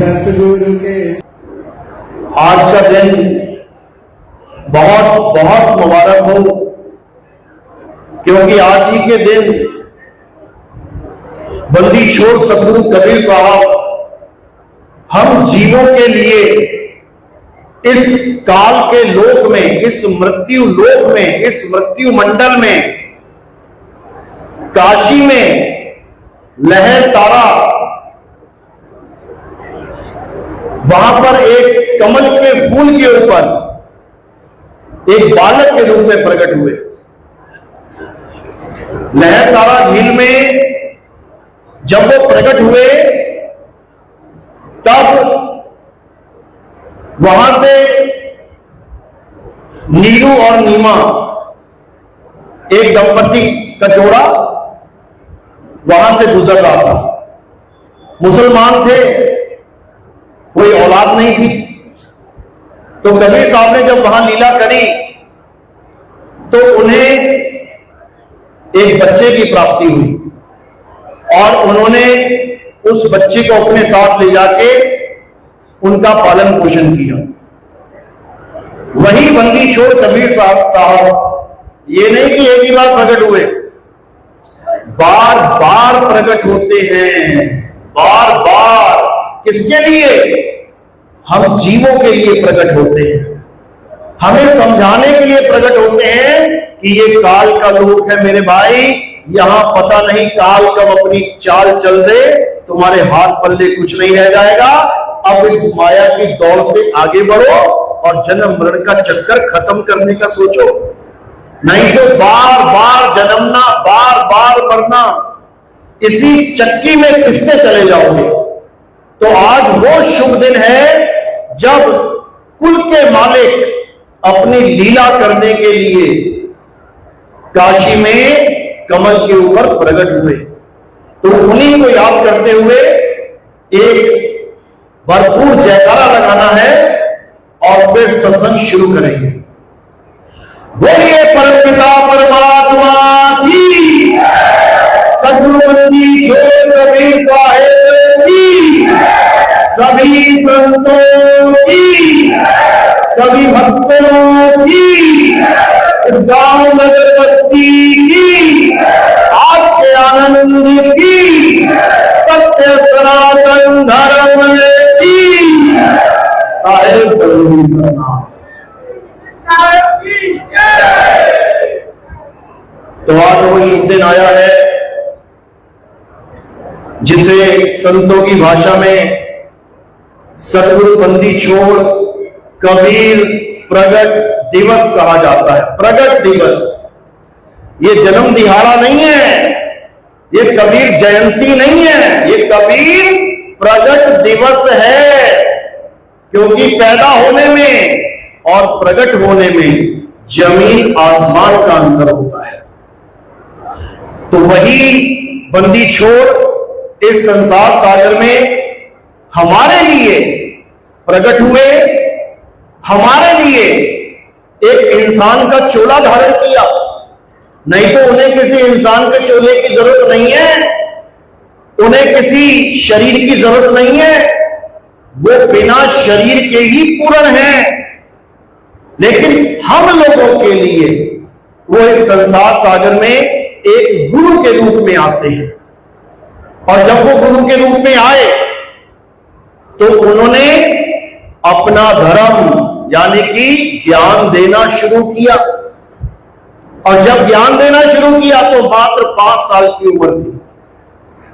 सतगुरु के आज का दिन बहुत बहुत मुबारक हो, क्योंकि आज ही के दिन बंदी छोड़ सतगुरु कबीर साहब हम जीवों के लिए इस काल के लोक में, इस मृत्यु लोक में, इस मृत्यु मंडल में, काशी में लहर तारा, वहां पर एक कमल के फूल के ऊपर एक बालक के रूप में प्रकट हुए। लहर तारा झील में जब वो प्रकट हुए तब वहां से नीरू और नीमा एक दंपति का जोड़ा वहां से गुजर रहा था। मुसलमान थे, कोई औलाद नहीं थी, तो कबीर साहब ने जब वहां लीला करी तो उन्हें एक बच्चे की प्राप्ति हुई और उन्होंने उस बच्चे को अपने साथ ले जाके उनका पालन पोषण किया। वही बंदी छोड़ कबीर साहब ये नहीं कि एक ही बार प्रकट हुए, बार बार प्रकट होते हैं, बार बार। किसके लिए? हम जीवों के लिए प्रकट होते हैं, हमें समझाने के लिए प्रकट होते हैं कि ये काल का लोक है मेरे भाई, यहां पता नहीं काल कब अपनी चाल चल दे, तुम्हारे हाथ पल्ले कुछ नहीं रह जाएगा। अब इस माया की दौड़ से आगे बढ़ो और जन्म मरण का चक्कर खत्म करने का सोचो, नहीं तो बार बार जन्मना, बार बार मरना, इसी चक्की में किसने चले जाओगे। तो आज वो शुभ दिन है जब कुल के मालिक अपनी लीला करने के लिए काशी में कमल के ऊपर प्रकट हुए। तो उन्हीं को याद करते हुए एक भरपूर जयकारा लगाना है और फिर सत्संग शुरू करेंगे। बोलिए परमपिता परमात्मा की, सतगुरु बंदी छोड़ कबीर साहेब की, सभी संतों की, सभी भक्तों की, इस गांव नगर बस्ती की, आज के आनंद की, सत्य सनातन धर्म की, साहेब बलवीर सना। तो आज वो शुभ दिन आया है जिसे संतों की भाषा में सतगुरु बंदी छोड़ कबीर प्रगट दिवस कहा जाता है। प्रगट दिवस, ये जन्म दिहाड़ा नहीं है, ये कबीर जयंती नहीं है, ये कबीर प्रगट दिवस है। क्योंकि पैदा होने में और प्रगट होने में जमीन आसमान का अंतर होता है। तो वही बंदी छोड़ इस संसार सागर में हमारे लिए प्रकट हुए, हमारे लिए एक इंसान का चोला धारण किया। नहीं तो उन्हें किसी इंसान के चोले की जरूरत नहीं है, उन्हें किसी शरीर की जरूरत नहीं है, वो बिना शरीर के ही पूर्ण है। लेकिन हम लोगों के लिए वो इस संसार सागर में एक गुरु के रूप में आते हैं। और जब वो गुरु के रूप में आए तो उन्होंने अपना धर्म यानी कि ज्ञान देना शुरू किया। और जब ज्ञान देना शुरू किया तो मात्र 5 साल की उम्र थी।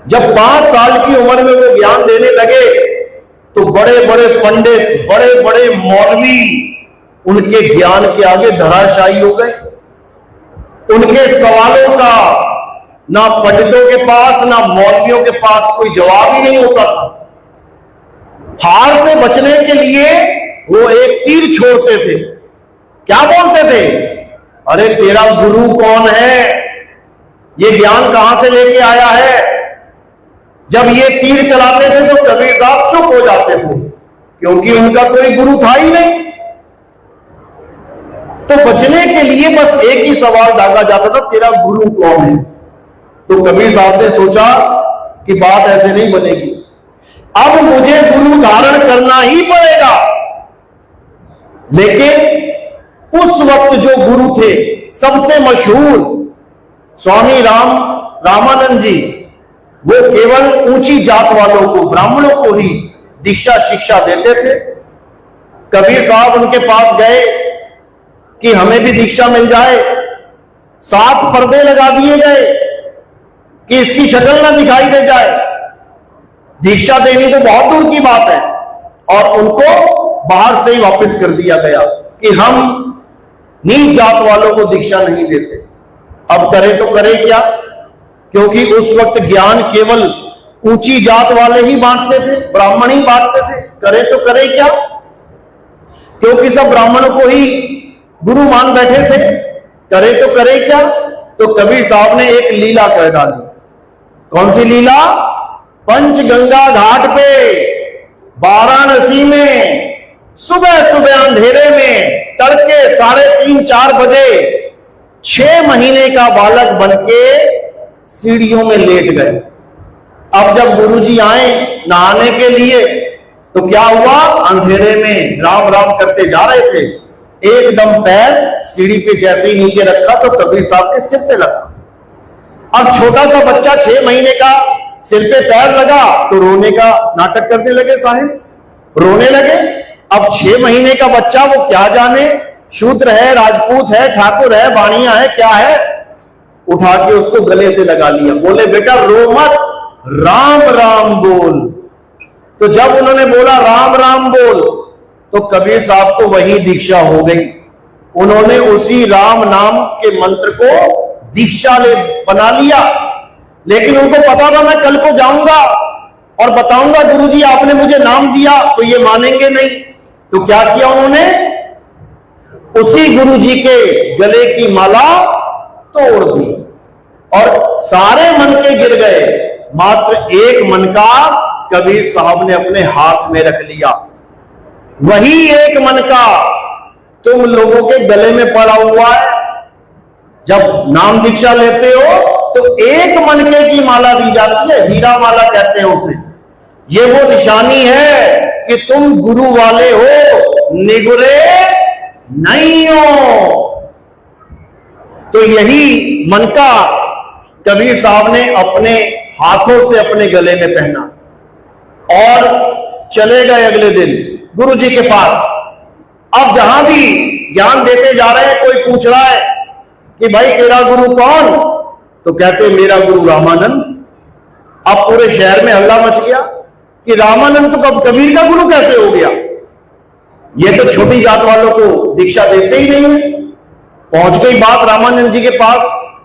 जब 5 साल की उम्र में वो ज्ञान देने लगे तो बड़े बड़े पंडित, बड़े बड़े मौलवी उनके ज्ञान के आगे धराशायी हो गए। उनके सवालों का ना पंडितों के पास ना मौलवियों के पास कोई जवाब ही नहीं होता था। हार से बचने के लिए वो एक तीर छोड़ते थे। क्या बोलते थे? अरे तेरा गुरु कौन है, ये ज्ञान कहां से लेके आया है। जब ये तीर चलाते थे तो कबीर साहब चुप हो जाते थे, क्योंकि उनका कोई गुरु था ही नहीं। तो बचने के लिए बस एक ही सवाल दागा जाता था, तेरा गुरु कौन है। तो कबीर साहब ने सोचा कि बात ऐसे नहीं बनेगी, अब मुझे गुरु धारण करना ही पड़ेगा। लेकिन उस वक्त जो गुरु थे सबसे मशहूर स्वामी रामानंद जी, वो केवल ऊंची जात वालों को, ब्राह्मणों को ही दीक्षा शिक्षा देते थे। कबीर साहब उनके पास गए कि हमें भी दीक्षा मिल जाए। 7 पर्दे लगा दिए गए कि इसकी शक्ल ना दिखाई दे जाए। दीक्षा देनी तो बहुत दूर की बात है, और उनको बाहर से ही वापस कर दिया गया कि हम नीच जात वालों को दीक्षा नहीं देते। अब करे तो करे क्या, क्योंकि उस वक्त ज्ञान केवल ऊंची जात वाले ही बांटते थे, ब्राह्मण ही बांटते थे। करे तो करे क्या, क्योंकि सब ब्राह्मणों को ही गुरु मान बैठे थे। करे तो करे क्या, तो कबीर साहब ने एक लीला कर डाली। कौन सी लीला? पंचगंगा घाट पे वाराणसी में सुबह सुबह अंधेरे में तड़के 3:30-4 बजे 6 महीने का बालक बनके सीढ़ियों में लेट गए। अब जब गुरुजी आए नहाने के लिए तो क्या हुआ, अंधेरे में राम राम करते जा रहे थे, एकदम पैर सीढ़ी पे जैसे ही नीचे रखा तो कबीर साहब के सिर पे लगा। अब छोटा सा बच्चा 6 महीने का सिर पे पैर लगा तो रोने का नाटक करने लगे, साहेब रोने लगे। अब 6 महीने का बच्चा, वो क्या जाने शूद्र है, राजपूत है, ठाकुर है, बाणिया है, क्या है, उठा के उसको गले से लगा लिया। बोले बेटा रो मत, राम राम बोल। तो जब उन्होंने बोला राम राम बोल तो कबीर साहब को वही दीक्षा हो गई। उन्होंने उसी राम नाम के मंत्र को दीक्षा ले बना लिया। लेकिन उनको पता था मैं कल को जाऊंगा और बताऊंगा गुरुजी आपने मुझे नाम दिया, तो ये मानेंगे नहीं। तो क्या किया उन्होंने, उसी गुरुजी के गले की माला तोड़ दी और सारे मन के गिर गए, मात्र एक मन का कबीर साहब ने अपने हाथ में रख लिया। वही एक मन का तुम लोगों के गले में पड़ा हुआ है। जब नाम दीक्षा लेते हो तो एक मन के की माला दी जाती है, हीरा माला कहते हैं उसे। ये वो निशानी है कि तुम गुरु वाले हो, निगुरे नहीं हो। तो यही मन का कबीर साहब ने अपने हाथों से अपने गले में पहना और चले गए अगले दिन गुरु जी के पास। अब जहां भी ज्ञान देते जा रहे हैं, कोई पूछ रहा है कि भाई तेरा गुरु कौन, तो कहते मेरा गुरु रामानंद। अब पूरे शहर में हल्ला मच गया कि रामानंद तो कब कबीर का गुरु कैसे हो गया, ये तो छोटी जात वालों को दीक्षा देते ही नहीं है। पहुंच गई बात रामानंद जी के पास,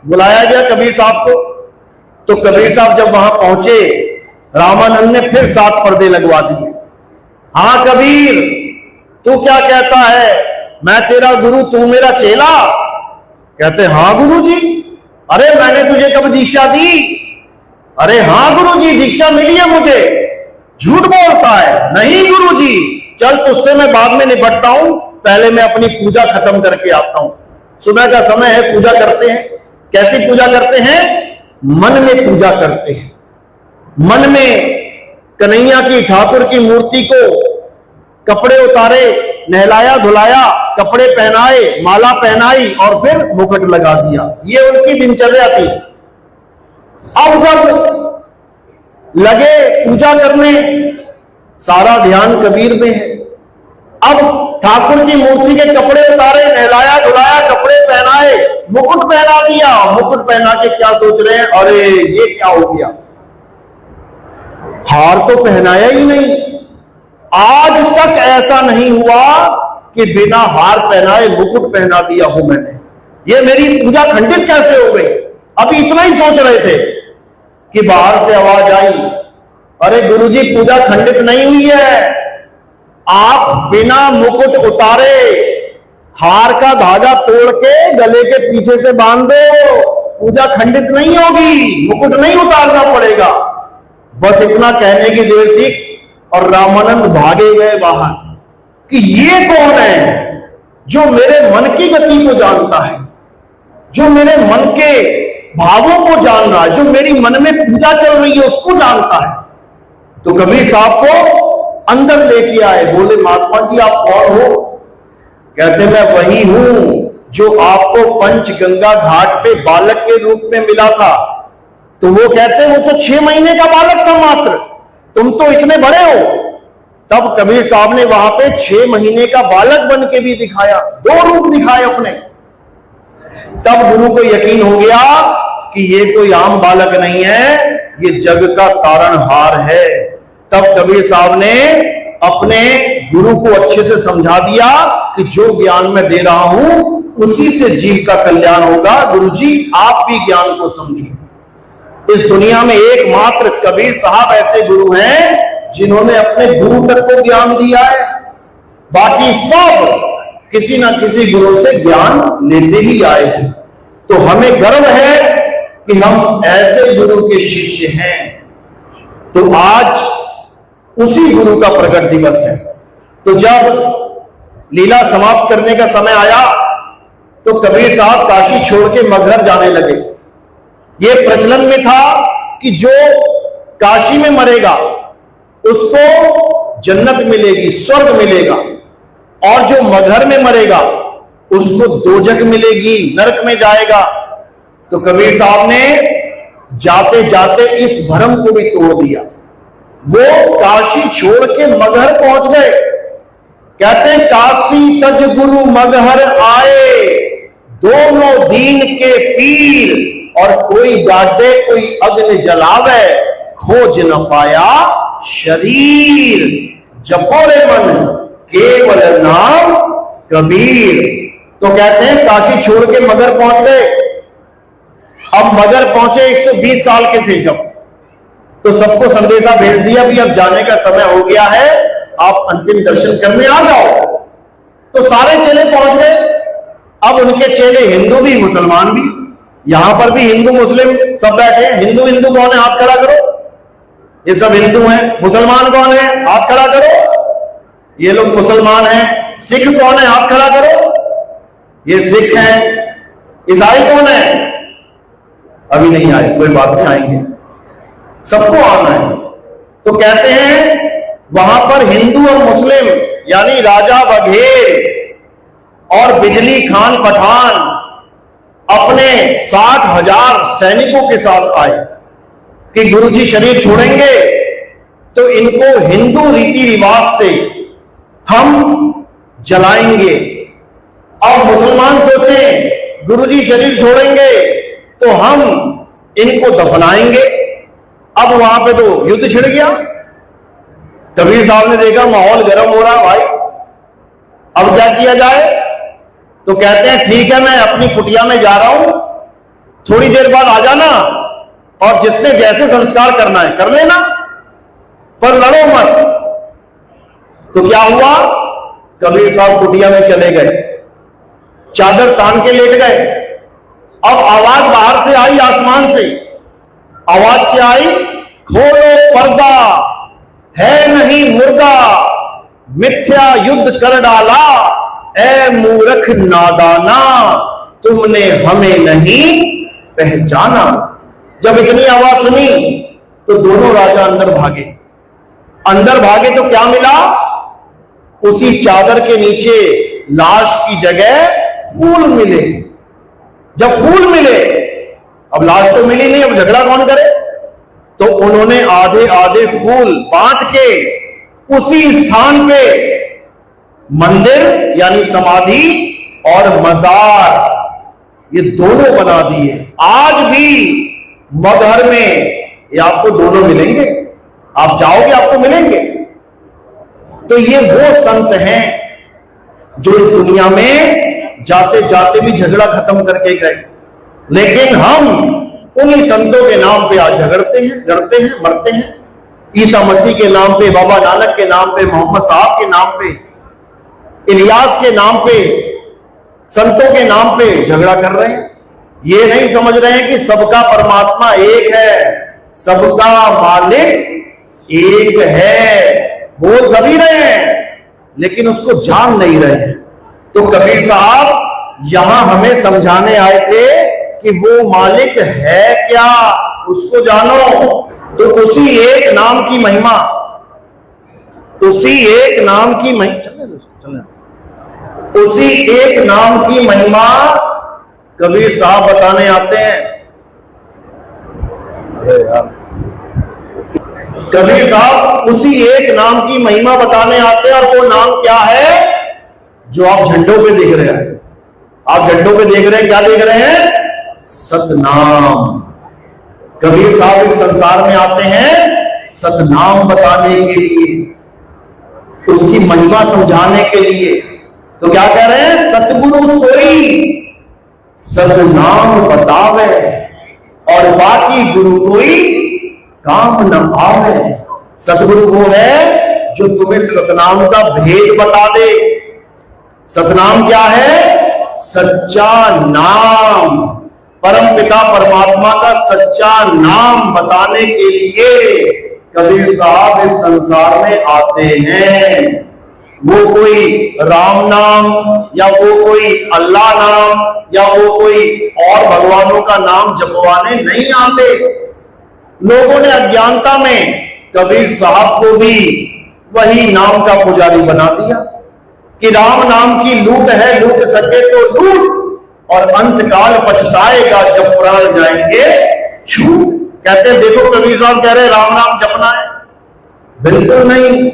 बुलाया गया कबीर साहब को। तो कबीर साहब जब वहां पहुंचे, रामानंद ने फिर 7 पर्दे लगवा दिए। हाँ कबीर, तू क्या कहता है, मैं तेरा गुरु तू मेरा चेला? कहते हाँ गुरुजी। अरे मैंने तुझे कब दीक्षा दी? अरे हाँ गुरुजी दीक्षा मिली है मुझे। झूठ बोलता है। नहीं गुरुजी, चल तुझसे मैं बाद में निपटता हूं, पहले मैं अपनी पूजा खत्म करके आता हूं। सुबह का समय है, पूजा करते हैं। कैसी पूजा करते हैं? मन में पूजा करते हैं। मन में कन्हैया की, ठाकुर की मूर्ति को कपड़े उतारे, नहलाया धुलाया, कपड़े पहनाए, माला पहनाई और फिर मुकुट लगा दिया। ये उनकी दिनचर्या थी। अब जब लगे पूजा करने, सारा ध्यान कबीर में है। अब ठाकुर की मूर्ति के कपड़े उतारे, नहलाया धुलाया, कपड़े पहनाए, मुकुट पहना दिया। मुकुट पहना के क्या सोच रहे हैं, अरे ये क्या हो गया, हार तो पहनाया ही नहीं। आज तक ऐसा नहीं हुआ कि बिना हार पहनाए मुकुट पहना दिया हो मैंने। ये मेरी पूजा खंडित कैसे हो गई? अभी इतना ही सोच रहे थे कि बाहर से आवाज आई, अरे गुरुजी पूजा खंडित नहीं हुई है, आप बिना मुकुट उतारे हार का धागा तोड़ के गले के पीछे से बांध दो, पूजा खंडित नहीं होगी, मुकुट नहीं उतारना पड़ेगा। बस इतना कहने की देर थी और रामानंद भागे गए बाहर कि ये कौन है जो मेरे मन की गति को जानता है, जो मेरे मन के भावों को जान रहा है, जो मेरी मन में पूजा चल रही है उसको जानता है। तो कबीर साहब को अंदर लेके आए, बोले महात्मा जी आप कौन हो? कहते मैं वही हूं जो आपको पंचगंगा घाट पे बालक के रूप में मिला था। तो वो कहते वो तो 6 महीने का बालक था मात्र, तुम तो इतने बड़े हो। तब कबीर साहब ने वहां पे 6 महीने का बालक बन के भी दिखाया, 2 रूप दिखाए अपने। तब गुरु को यकीन हो गया कि ये कोई आम बालक नहीं है, ये जग का तारणहार है। तब कबीर साहब ने अपने गुरु को अच्छे से समझा दिया कि जो ज्ञान मैं दे रहा हूं उसी से जीव का कल्याण होगा। गुरुजी आप भी ज्ञान को समझो। इस दुनिया में एकमात्र कबीर साहब ऐसे गुरु हैं जिन्होंने अपने गुरु तक को ज्ञान दिया है, बाकी सब किसी ना किसी गुरु से ज्ञान लेते ही आए हैं। तो हमें गर्व है कि हम ऐसे गुरु के शिष्य हैं। तो आज उसी गुरु का प्रकट दिवस है। तो जब लीला समाप्त करने का समय आया तो कबीर साहब काशी छोड़ के मगहर जाने लगे। ये प्रचलन में था कि जो काशी में मरेगा उसको जन्नत मिलेगी, स्वर्ग मिलेगा, और जो मगहर में मरेगा उसको दोजख मिलेगी, नरक में जाएगा। तो कबीर साहब ने जाते जाते इस भ्रम को भी तोड़ दिया। वो काशी छोड़ के मगहर पहुंच गए। कहते हैं काशी तज गुरु मगहर आए, दोनों दीन के पीर, और कोई गाड़े कोई अग्नि जलावे, खोज न पाया शरीर, जपोरे मन केवल नाम कबीर। तो कहते हैं काशी छोड़ के मगहर पहुंच गए। अब मगहर पहुंचे 120 साल के थे जब, तो सबको संदेशा भेज दिया भी अब जाने का समय हो गया है, आप अंतिम दर्शन करने आ जाओ। तो सारे चेले पहुंच गए। अब उनके चेले हिंदू भी मुसलमान भी, यहां पर भी हिंदू मुस्लिम सब बैठे हैं। हिंदू हिंदू कौन है? हाथ खड़ा करो। ये सब हिंदू हैं। मुसलमान कौन है? हाथ खड़ा करो। ये लोग मुसलमान हैं। सिख कौन है? हाथ खड़ा करो। ये सिख हैं। ईसाई कौन है? अभी नहीं आए, कोई बात नहीं, आएंगे, सबको आना है। तो कहते हैं वहां पर हिंदू और मुस्लिम यानी राजा बघेल और बिजली खान पठान अपने 60,000 सैनिकों के साथ आए कि गुरुजी शरीर छोड़ेंगे तो इनको हिंदू रीति रिवाज से हम जलाएंगे। अब मुसलमान सोचे गुरुजी शरीर छोड़ेंगे तो हम इनको दफनाएंगे। अब वहां पे तो युद्ध छिड़ गया। कबीर साहब ने देखा माहौल गर्म हो रहा भाई, अब क्या किया जाए? तो कहते हैं ठीक है, मैं अपनी कुटिया में जा रहा हूं, थोड़ी देर बाद आ जाना, और जिसने जैसे संस्कार करना है कर लेना, पर लड़ो मत। तो क्या हुआ? कबीर साहब कुटिया में चले गए, चादर तान के लेट गए। अब आवाज बाहर से आई, आसमान से आवाज क्या आई? खोलो पर्दा, है नहीं मुर्दा, मिथ्या युद्ध कर डाला, ए मूर्ख नादाना, तुमने हमें नहीं पहचाना। जब इतनी आवाज सुनी तो दोनों राजा अंदर भागे। अंदर भागे तो क्या मिला? उसी चादर के नीचे लाश की जगह फूल मिले। जब फूल मिले, अब लाश तो मिली नहीं, अब झगड़ा कौन करे? तो उन्होंने आधे आधे फूल बांट के उसी स्थान पे मंदिर यानी समाधि और मजार, ये दोनों बना दिए। आज भी मगहर में ये आपको दोनों मिलेंगे, आप जाओगे आपको मिलेंगे। तो ये वो संत हैं जो इस दुनिया में जाते जाते भी झगड़ा खत्म करके गए, लेकिन हम उन्हीं संतों के नाम पे आज झगड़ते हैं, लड़ते हैं, मरते हैं। ईसा मसीह के नाम पे, बाबा नानक के नाम पे, मोहम्मद साहब के नाम पे, इलियास के नाम पे, संतों के नाम पे झगड़ा कर रहे हैं। ये नहीं समझ रहे हैं कि सबका परमात्मा एक है, सबका मालिक एक है। बोल सभी रहे हैं लेकिन उसको जान नहीं रहे हैं। तो कबीर साहब यहां हमें समझाने आए थे कि वो मालिक है क्या, उसको जानो। तो उसी एक नाम की महिमा, उसी एक नाम की उसी एक नाम की महिमा कबीर साहब बताने आते हैं। अरे यार, कबीर साहब उसी एक नाम की महिमा बताने आते हैं, और वो नाम क्या है जो आप झंडों पे देख रहे हैं। आप झंडों पे देख रहे हैं, क्या देख रहे हैं? सतनाम। कबीर साहब इस संसार में आते हैं सतनाम बताने के लिए, उसकी महिमा समझाने के लिए। तो क्या कह रहे हैं? सतगुरु सोई सतनाम बतावे, और बाकी गुरु कोई काम न आवे। सतगुरु वो है जो तुम्हें सतनाम का भेद बता दे। सतनाम क्या है? सच्चा नाम, परम पिता परमात्मा का सच्चा नाम बताने के लिए कबीर साहब इस संसार में आते हैं। वो कोई राम नाम या वो कोई अल्लाह नाम या वो कोई और भगवानों का नाम जपवाने नहीं आते। लोगों ने अज्ञानता में कबीर साहब को भी वही नाम का पुजारी बना दिया कि राम नाम की लूट है, लूट सके तो लूट, और अंतकाल पछताएगा जब प्राण जाएंगे छूट। कहते देखो कबीर साहब कह रहे राम नाम जपना है, बिल्कुल नहीं।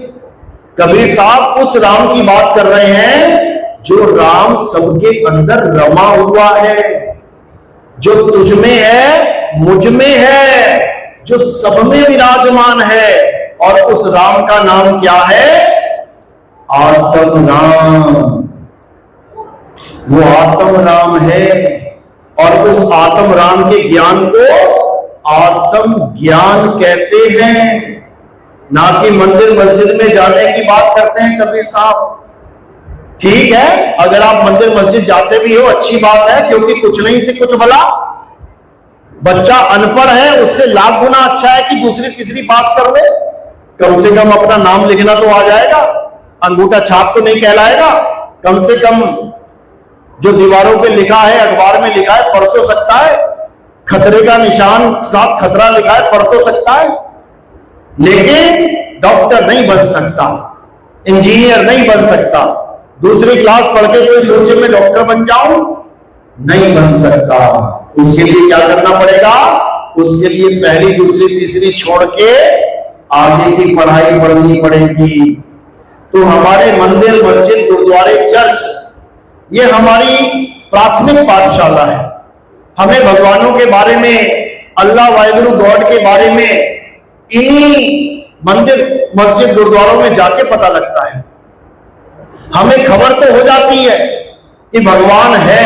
कबीर साहब उस राम की बात कर रहे हैं जो राम सबके अंदर रमा हुआ है, जो तुझ में है, मुझ में है, जो सब में विराजमान है। और उस राम का नाम क्या है? आत्म राम। वो आत्म राम है, और उस आत्म राम के ज्ञान को आत्म ज्ञान कहते हैं। ना कि मंदिर मस्जिद में जाने की बात करते हैं कबीर साहब। ठीक है, अगर आप मंदिर मस्जिद जाते भी हो अच्छी बात है, क्योंकि कुछ नहीं से कुछ भला। बच्चा अनपढ़ है, उससे लाख गुना अच्छा है कि दूसरी तीसरी पास कर ले। कम से कम अपना नाम लिखना तो आ जाएगा, अंगूठा छाप तो नहीं कहलाएगा। कम से कम जो दीवारों पे लिखा है, अखबार में लिखा है, पढ़ तो सकता है। खतरे का निशान साथ खतरा लिखा है, पढ़ तो सकता है। लेकिन डॉक्टर नहीं बन सकता, इंजीनियर नहीं बन सकता। दूसरी क्लास पढ़ के कोई सोचे मैं डॉक्टर बन जाऊं, नहीं बन सकता। उसके लिए क्या करना पड़ेगा? उसके लिए पहली दूसरी तीसरी छोड़ के आगे की पढ़ाई पढ़नी पड़ेगी। तो हमारे मंदिर मस्जिद गुरुद्वारे चर्च ये हमारी प्राथमिक पाठशाला है। हमें भगवानों के बारे में, अल्लाह वाहिगुरु गॉड के बारे में इन्हीं मंदिर मस्जिद गुरुद्वारों में जाके पता लगता है। हमें खबर तो हो जाती है कि भगवान है,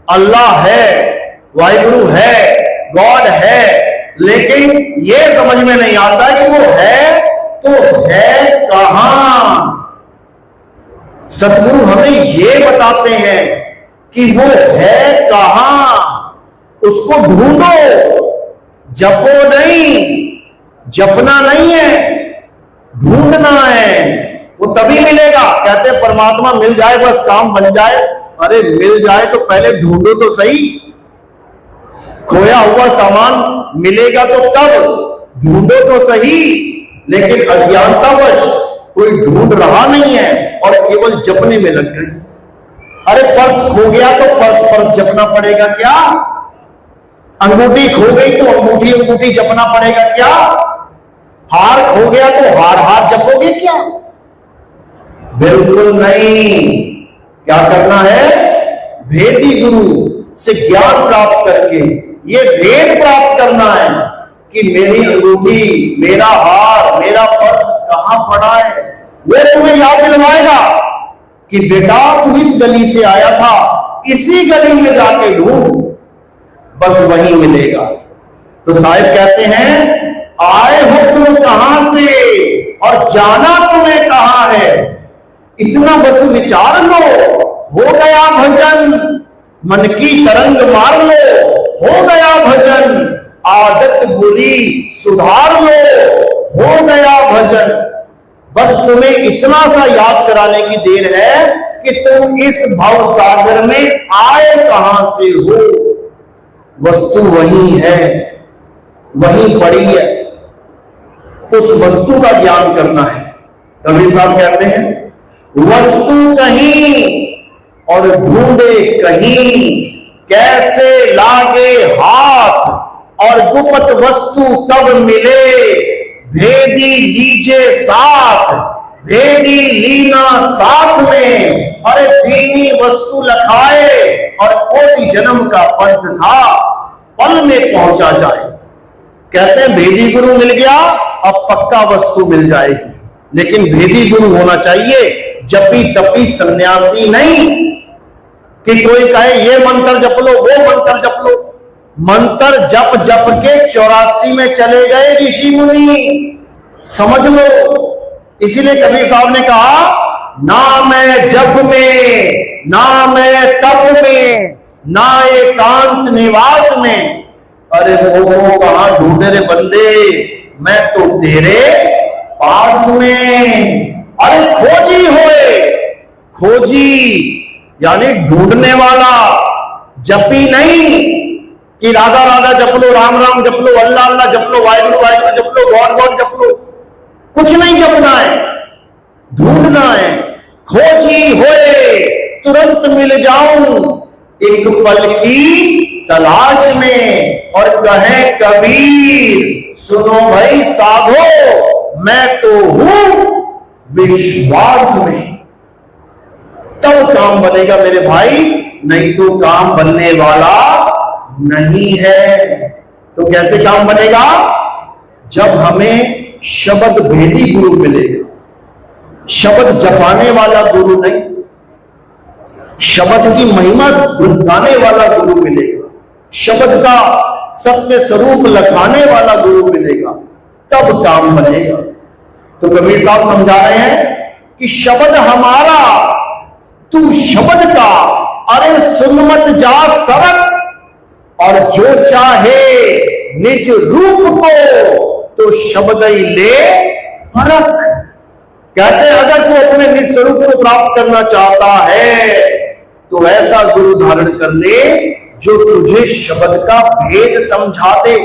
अल्लाह है, वाहिगुरु है, गॉड है, लेकिन यह समझ में नहीं आता कि वो है तो है कहां। सतगुरु हमें ये बताते हैं कि वो है कहां, उसको ढूंढो, जपो नहीं, जपना नहीं है, ढूंढना है। वो तभी मिलेगा। कहते परमात्मा मिल जाए बस काम बन जाए। अरे मिल जाए तो पहले ढूंढो तो सही। खोया हुआ सामान मिलेगा तो तब, ढूंढो तो सही। लेकिन अज्ञानतावश कोई ढूंढ रहा नहीं है और केवल जपने में लग गए। अरे पर्स खो गया तो पर्स जपना पड़ेगा क्या? अंगूठी खो गई तो अंगूठी जपना पड़ेगा क्या? हार खो गया तो हार जपोगे क्या? बिल्कुल नहीं। क्या करना है? भेदी गुरु से ज्ञान प्राप्त करके ये भेद प्राप्त करना है कि मेरी अंगूठी, मेरा हार, मेरा पर्स कहां पड़ा है। वो तुम्हें याद दिलवाएगा कि बेटा तू इस गली से आया था, इसी गली में जाके ढूंढ, बस वहीं मिलेगा। तो साहिब कहते हैं आए हो तुम कहां से और जाना तुम्हें कहां है, इतना बस विचार लो, हो गया भजन। मन की तरंग मार लो, हो गया भजन। आदत बुरी सुधार लो, हो गया भजन। बस तुम्हें इतना सा याद कराने की देर है कि तुम इस भव सागर में आए कहां से हो। वस्तु वही है, वही पड़ी है। उस वस्तु का ज्ञान करना है। कबीर साहब कहते हैं वस्तु कहीं और ढूंढे कहीं, कैसे लागे हाथ और गुप्त वस्तु तब मिले, भेदी लीजे साथ, भेदी लीना साथ में, अरे दीनी वस्तु लखाए और कोटि जन्म का पंथ था, पल में पहुंचा जाए। कहते हैं भेदी गुरु मिल गया, अब पक्का वस्तु मिल जाएगी, लेकिन भेदी गुरु होना चाहिए, जपी तपी सन्यासी नहीं कि कोई कहे ये मंत्र जप लो वो मंत्र जप लो। मंत्र जप जप के 84 में चले गए ऋषि मुनि, समझ लो। इसीलिए कबीर साहब ने कहा ना मैं जप में, ना मैं तप में, ना एकांत निवास में, अरे वो कहां ढूंढे रे बंदे, मैं तो तेरे पास में। अरे खोजी होए, खोजी यानी ढूंढने वाला, जपी नहीं कि राधा राधा जप लो, राम राम जप लो, अल्लाह अल्लाह जप लो, वाहिगुरु वाहिगुरु जप लो, गॉड गॉड जप लो। कुछ नहीं जपना है, ढूंढना है। खोजी होए तुरंत मिल जाऊं एक पल की तलाश में, और कहे कबीर सुनो भाई साधो मैं तो हूं विश्वास में। तब काम बनेगा मेरे भाई, नहीं तो काम बनने वाला नहीं है। तो कैसे काम बनेगा? जब हमें शब्द भेदी गुरु मिलेगा, शब्द जपाने वाला गुरु नहीं, शब्द की महिमा गुनगाने वाला गुरु मिलेगा, शब्द का सत्य स्वरूप लखाने वाला गुरु मिलेगा, तब काम बनेगा। तो कबीर साहब समझा रहे हैं कि शब्द हमारा, तू शब्द का, अरे सुन मत जा सरक, और जो चाहे निज रूप को तो शब्द ही ले फरक। कहते हैं अगर तू अपने निज स्वरूप को प्राप्त करना चाहता है तो ऐसा गुरु धारण कर ले जो तुझे शब्द का भेद समझा दे,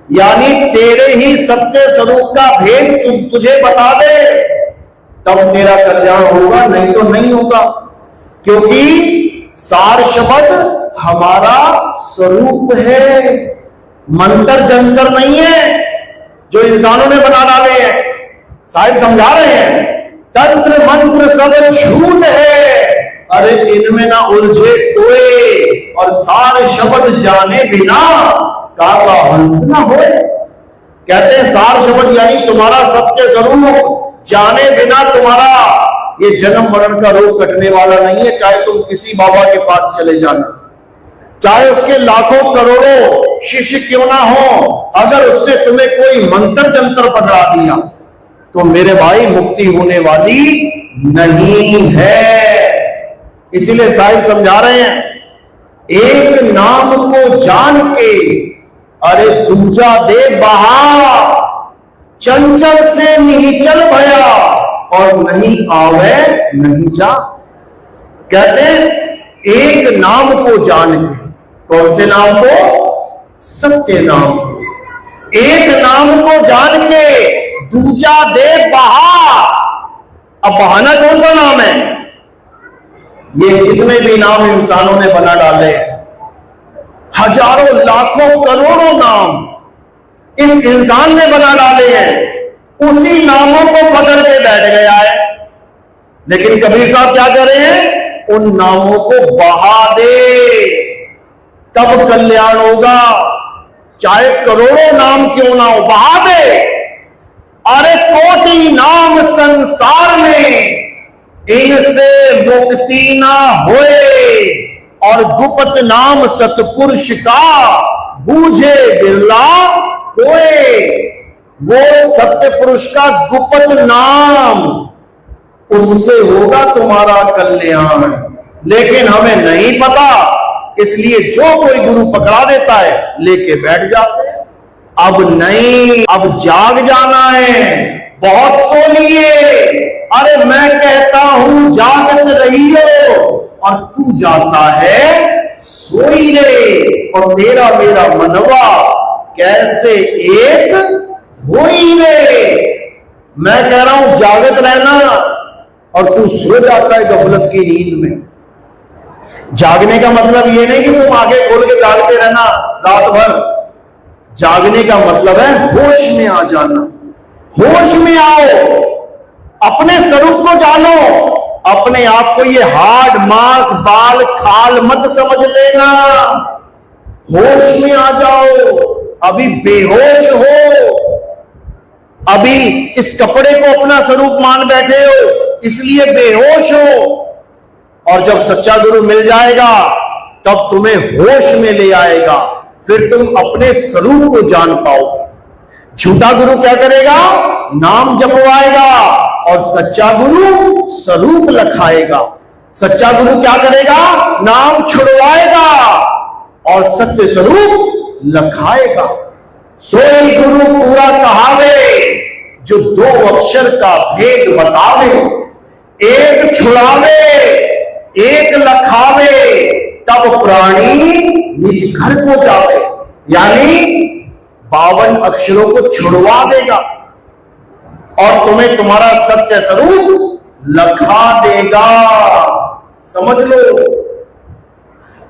यानी तेरे ही सत्य स्वरूप का भेद तुझे बता दे, तब तेरा कल्याण होगा, नहीं तो नहीं होगा। क्योंकि सार शब्द हमारा स्वरूप है, मंत्र जंतर नहीं है जो इंसानों ने बना डाले हैं। साहिब समझा रहे हैं तंत्र मंत्र सब झूठ है, अरे इनमें ना उलझे कोई, और सार शब्द जाने बिना काका हंस ना होए। कहते हैं सार शब्द यानी तुम्हारा सत्य स्वरूप जाने बिना तुम्हारा ये जन्म मरण का रोग कटने वाला नहीं है। चाहे तुम किसी बाबा के पास चले जाना, चाहे उसके लाखों करोड़ों शिष्य क्यों ना हो, अगर उससे तुम्हें कोई मंत्र जंतर पकड़ा दिया तो मेरे भाई मुक्ति होने वाली नहीं है। इसीलिए साहिब समझा रहे हैं एक नाम को जान के, अरे दूजा दे बहा, चंचल से निचल भया और नहीं आवे नहीं जा। कहते हैं एक नाम को जान के, कौन से नाम को? सत्य नाम को। एक नाम को जान के दूजा दे बहा। अब बहाना कौन सा नाम है? ये जितने भी नाम इंसानों ने बना डाले हैं, हजारों लाखों करोड़ों नाम इस इंसान ने बना डाले हैं, उसी नामों को पकड़ के बैठ गया है। लेकिन कबीर साहब क्या कर रहे हैं? उन नामों को बहा दे, तब कल्याण होगा। चाहे करोड़ों नाम क्यों ना हो, बहा दे। अरे कोटि नाम संसार में, इनसे मुक्ति ना होए, और गुप्त नाम सतपुरुष का बूझे बिरला कोई। वो सत्य पुरुष का गुप्त नाम, उससे होगा तुम्हारा कल्याण। लेकिन हमें नहीं पता, इसलिए जो कोई गुरु पकड़ा देता है लेके बैठ जाते हैं। अब नहीं, अब जाग जाना है, बहुत सो लिए। अरे मैं कहता हूं जागत रहियो, और तू जाता है सोई रे, और तेरा मेरा मनवा कैसे एक होई रे। मैं कह रहा हूं जागृत रहना, और तू सो जाता है गफलत की नींद में। जागने का मतलब ये नहीं कि तुम आंखें खोल के जागते रहना रात भर। जागने का मतलब है होश में आ जाना। होश में आओ, अपने स्वरूप को जानो। अपने आप को ये हाड मांस बाल खाल मत समझ लेना। होश में आ जाओ। अभी बेहोश हो, अभी इस कपड़े को अपना स्वरूप मान बैठे हो, इसलिए बेहोश हो। और जब सच्चा गुरु मिल जाएगा तब तुम्हें होश में ले आएगा, फिर तुम अपने स्वरूप को जान पाओगे। झूठा गुरु क्या करेगा? नाम जपवाएगा, और सच्चा गुरु स्वरूप लखाएगा। सच्चा गुरु क्या करेगा? नाम छुड़वाएगा और सत्य स्वरूप लखाएगा। सोई गुरु पूरा कहावे, जो दो अक्षर का भेद बतावे। एक छुड़ावे एक लखावे, तब प्राणी निज घर को जावे। यानी 52 अक्षरों को छुड़वा देगा और तुम्हें तुम्हारा सत्य स्वरूप लखा देगा। समझ लो।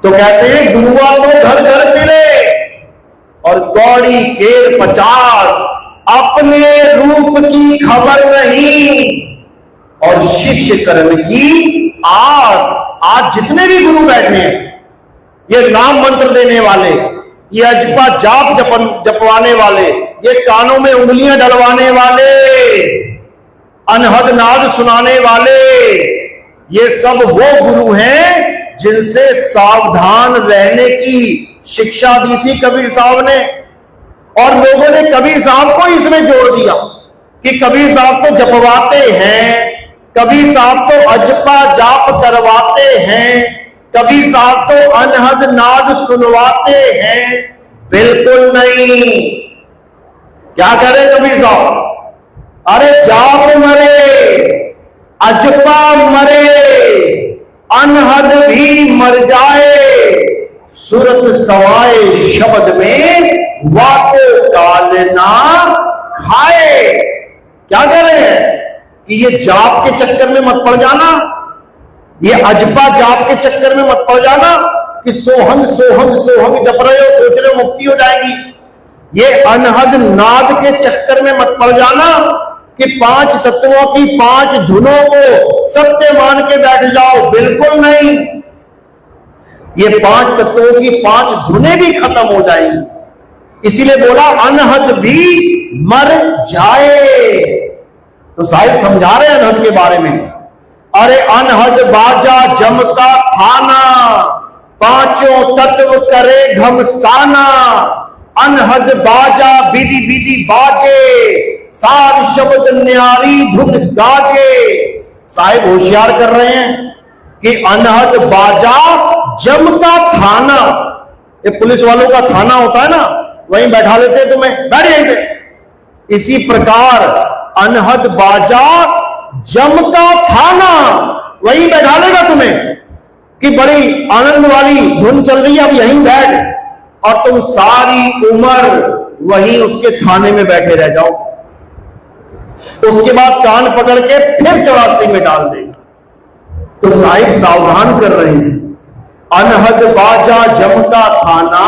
तो कहते हैं गुरुआ तो घर घर फिरे और कौड़ी केर 50, अपने रूप की खबर नहीं और शिष्य कर्म की आस। आज जितने भी गुरु बैठे हैं, ये नाम मंत्र देने वाले, ये अजपा जाप जपवाने वाले, ये कानों में उंगलियां डलवाने वाले, अनहद नाद सुनाने वाले, ये सब वो गुरु हैं जिनसे सावधान रहने की शिक्षा दी थी कबीर साहब ने। और लोगों ने कबीर साहब को इसमें जोड़ दिया कि कबीर साहब तो जपवाते हैं, कबीर साहब तो अजपा जाप करवाते हैं, कबीर साहब तो अनहद नाद सुनवाते हैं। बिल्कुल नहीं। क्या करे कबीर साहब? अरे जाप मरे, अजपा मरे, अनहद भी मर जाए, सुरत सवाए शब्द में वाको काल ना खाए। क्या कह रहे हैं कि ये जाप के चक्कर में मत पड़ जाना, ये अजपा जाप के चक्कर में मत पड़ जाना कि सोहंग सोहंग सोहंग जप रहे हो, सोच रहे हो मुक्ति हो जाएगी। ये अनहद नाद के चक्कर में मत पड़ जाना कि 5 तत्वों की 5 धुनों को सत्य मान के बैठ जाओ। बिल्कुल नहीं। ये 5 तत्वों की 5 धुनें भी खत्म हो जाएंगी। इसीलिए बोला अनहद भी मर जाए। तो साहिब समझा रहे हैं अनहद के बारे में। अरे अनहद बाजा जमता खाना, 5 तत्व करे घमसाना। अनहद बाजा विधि विधि बाजे, सार शब्द न्यारी धुन गाजे। साहिब होशियार कर रहे हैं कि अनहद बाजा जमता थाना, ये पुलिस वालों का थाना होता है ना, वहीं बैठा लेते हैं तुम्हें, बैठ जाएंगे। इसी प्रकार अनहद बाजा जमता थाना, वहीं बैठा लेगा तुम्हें कि बड़ी आनंद वाली धुन चल रही है, अब यहीं बैठ, और तुम सारी उम्र वहीं उसके थाने में बैठे रह जाओ। उसके बाद कान पकड़ के फिर 84 में डाल देगा। तो साहिब सावधान कर रहे हैं। अनहद बाजा जमता थाना,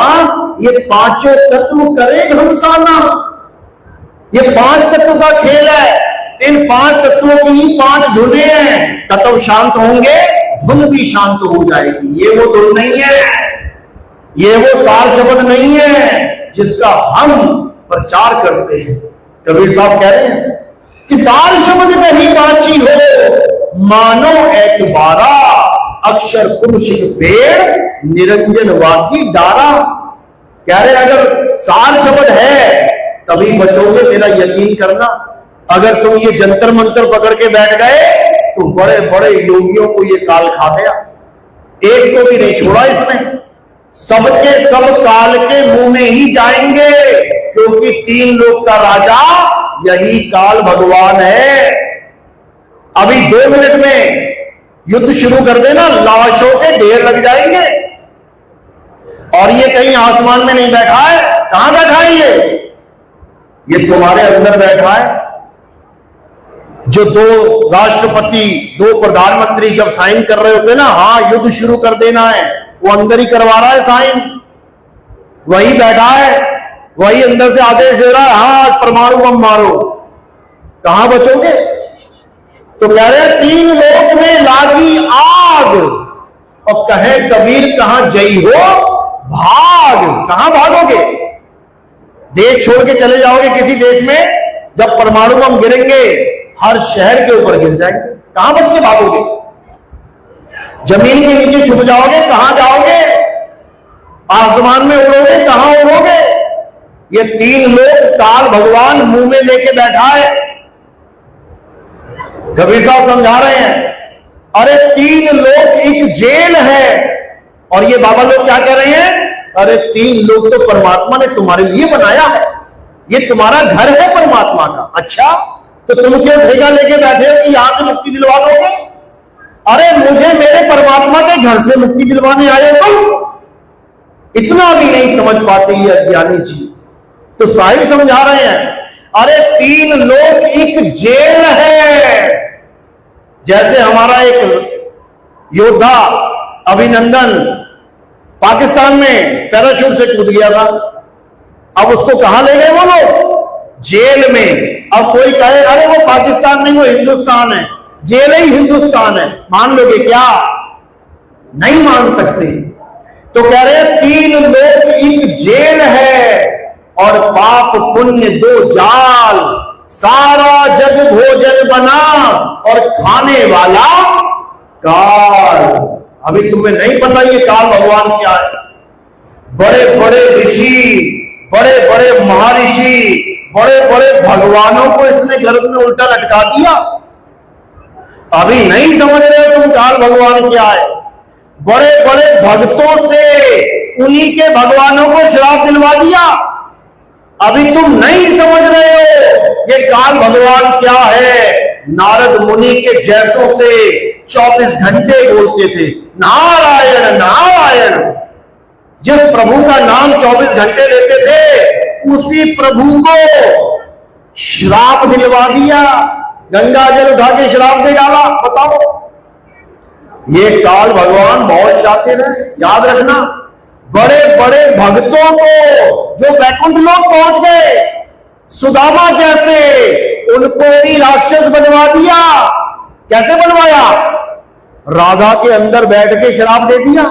ये 5 तत्व करे घमसाना। ये 5 तत्व का खेल है। इन 5 तत्वों की ही 5 धुनें हैं। तत्व शांत होंगे, धुन भी शांत हो जाएगी। ये वो धुन नहीं है, ये वो सार शब्द नहीं है जिसका हम प्रचार करते हैं। कबीर साहब कह रहे हैं कि सार शब्द नहीं बाची हो, मानो एक बारा, अक्षर पुरुष पेड़ निरंजन वाकी डारा। कह रहे अगर सार शब्द है तभी बचोगे, मेरा यकीन करना। अगर तुम ये जंतर मंतर पकड़ के बैठ गए तो बड़े बड़े योगियों को ये काल खा गया। एक को भी नहीं छोड़ा इसने। सबके सब काल के मुंह में ही जाएंगे, क्योंकि 3 लोक का राजा यही काल भगवान है। अभी 2 मिनट में युद्ध शुरू कर देना, लाशों के ढेर लग जाएंगे। और ये कहीं आसमान में नहीं बैठा है। कहां बैठा है ये तुम्हारे अंदर बैठा है। जो दो राष्ट्रपति, दो प्रधानमंत्री जब साइन कर रहे होते ना, हाँ युद्ध शुरू कर देना है, वो अंदर ही करवा रहा है साइन, वही बैठा है, वही अंदर से आदेश दे रहा है, हाँ परमाणु बम मारो। कहां बचोगे? तो कह रहे हैं 3 लोक में लागी आग, और कहे कबीर कहां जई हो भाग। कहां भागोगे? देश छोड़ के चले जाओगे किसी देश में, जब परमाणु बम गिरेंगे हर शहर के ऊपर गिर जाएंगे, कहां बच के भागोगे? जमीन के नीचे छुप जाओगे, कहां जाओगे? आसमान में उड़ोगे, कहां उड़ोगे? ये 3 लोग काल भगवान मुंह में लेके बैठा है। कबीर साहब समझा रहे हैं, अरे 3 लोग एक जेल है। और ये बाबा लोग क्या कह रहे हैं? अरे 3 लोग तो परमात्मा ने तुम्हारे लिए बनाया है, ये तुम्हारा घर है परमात्मा का। अच्छा, तो तुम क्यों ठेका लेके बैठे हो कि यहां से मुक्ति दिलवा दोगे? अरे मुझे मेरे परमात्मा के घर से मुक्ति दिलवाने आए हो? इतना भी नहीं समझ पाते ये अज्ञानी जी। तो साहिब समझा रहे हैं, अरे 3 लोग एक जेल है। जैसे हमारा एक योद्धा अभिनंदन पाकिस्तान में पैराशूट से कूद गया था, अब उसको कहां ले गए वो लोग? जेल में। अब कोई कहे अरे वो पाकिस्तान नहीं, वो हिंदुस्तान है, जेल ही हिंदुस्तान है, मान लोगे क्या? नहीं मान सकते। तो कह रहे हैं 3 लोग एक जेल है, और पाप पुण्य 2 जाल, सारा जग भोजन बना और खाने वाला काल। अभी तुम्हें नहीं पता ये काल भगवान क्या है? बड़े बड़े ऋषि, बड़े बड़े महर्षि, बड़े बड़े भगवानों को इसने गर्भ में उल्टा लटका दिया। अभी नहीं समझ रहे तुम काल भगवान क्या है? बड़े बड़े भक्तों से उन्हीं के भगवानों को श्राप दिलवा दिया। अभी तुम नहीं समझ रहे हो ये काल भगवान क्या है। नारद मुनि के जैसों से 24 घंटे बोलते थे नारायण नारायण। जिस प्रभु का नाम 24 घंटे लेते थे उसी प्रभु को श्राप दिलवा दिया, गंगा जल उठा के श्राप दे डाला। बताओ, ये काल भगवान बहुत शातिर है, याद रखना। बड़े बड़े भक्तों को जो वैकुंठ लोक पहुंच गए, सुदामा जैसे, उनको भी राक्षस बनवा दिया। कैसे बनवाया? राधा के अंदर बैठ के शराब दे दिया।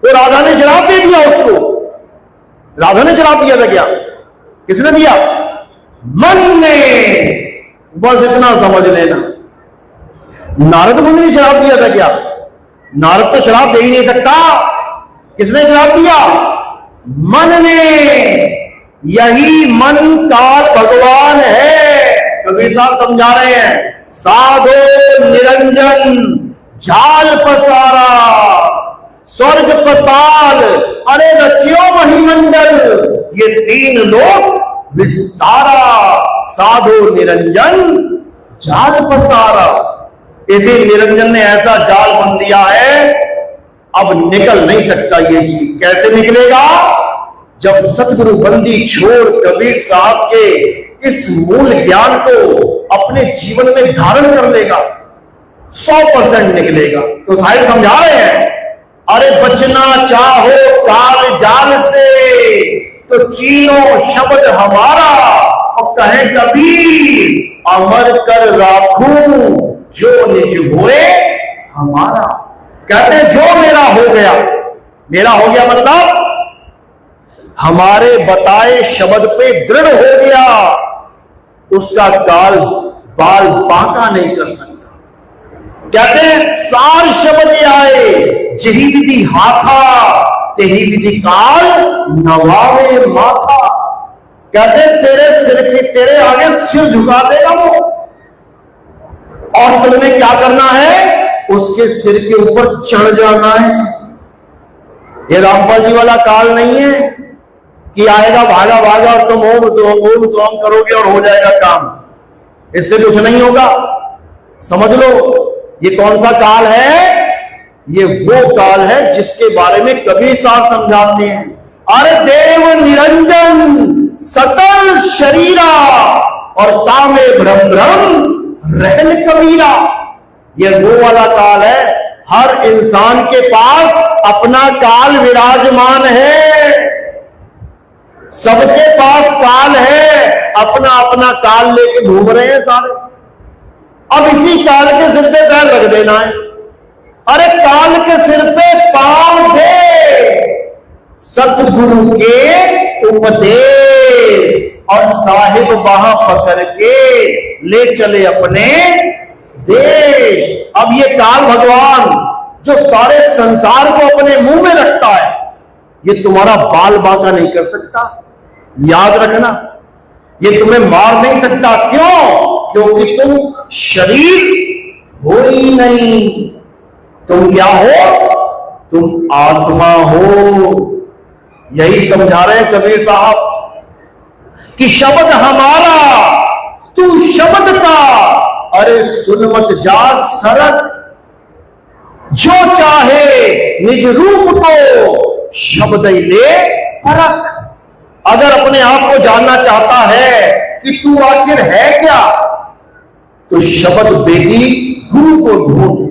तो राधा ने शराब दे दिया उसको। राधा ने शराब दिया था क्या? किसने दिया? मन ने। बस इतना समझ लेना। नारद मुनि ने शराब दिया था क्या? नारद तो शराब दे ही नहीं सकता। किसने शराब दिया? मन ने। यही मन काल भगवान है। कबीर साहब समझा रहे हैं, साधो निरंजन जाल पसारा, स्वर्ग पताल अरे रचियो महिमंडल। ये 3 लोग विस्तारा, साधो निरंजन जाल पसारा। इसी निरंजन ने ऐसा जाल बन दिया है, अब निकल नहीं सकता ये चीज। कैसे निकलेगा? जब सतगुरु बंदी छोड़ कबीर साहब के इस मूल ज्ञान को अपने जीवन में धारण कर लेगा, 100% निकलेगा। तो साहिब समझा रहे हैं, अरे बचना चाहो काल जाल से तो चीनो शब्द हमारा, और कहे कबीर अमर कर राखूं जो निज हुए हमारा। कहते जो मेरा हो गया, मेरा हो गया मतलब हमारे बताए शब्द पे दृढ़ हो गया, उसका काल बाल बांका नहीं कर सकता। कहते हैं सार शब्द आए जही विधि हाथा, तेही विधि काल नवावे माथा। कहते तेरे सिर के तेरे आगे सिर झुका देगा वो, और तुम्हें क्या करना है? उसके सिर के ऊपर चढ़ जाना है। ये रामपाल जी वाला काल नहीं है कि आएगा भागा भागा और तुम ओम सोम करोगे और हो जाएगा काम। इससे कुछ नहीं होगा। समझ लो ये कौन सा काल है? ये वो काल है जिसके बारे में कबीर साहब समझाते हैं, अरे देव निरंजन सकल शरीरा और कामे भ्रम भ्रम रहल कबीरा, ये वो वाला काल है। हर इंसान के पास अपना काल विराजमान है, सबके पास काल है, अपना अपना काल लेके घूम रहे हैं सारे। अब इसी काल के सिर पे पैर रख देना है। अरे काल के सिर पे पांव दे, सतगुरु के उपदेश और साहिब बाह पकड़ के ले चले अपने देश। अब ये काल भगवान जो सारे संसार को अपने मुंह में रखता है, ये तुम्हारा बाल बांका नहीं कर सकता, याद रखना। ये तुम्हें मार नहीं सकता। क्यों? क्योंकि तुम शरीर हो ही नहीं। तुम क्या हो? तुम आत्मा हो। यही समझा रहे हैं कबीर साहब कि शब्द हमारा, तू शब्द का, अरे सुन मत जा सरक, जो चाहे निज रूप को शब्द ही ले परख। अगर अपने आप को जानना चाहता है कि तू आखिर है क्या, तो शब्द भेदी गुरु को ढूंढ।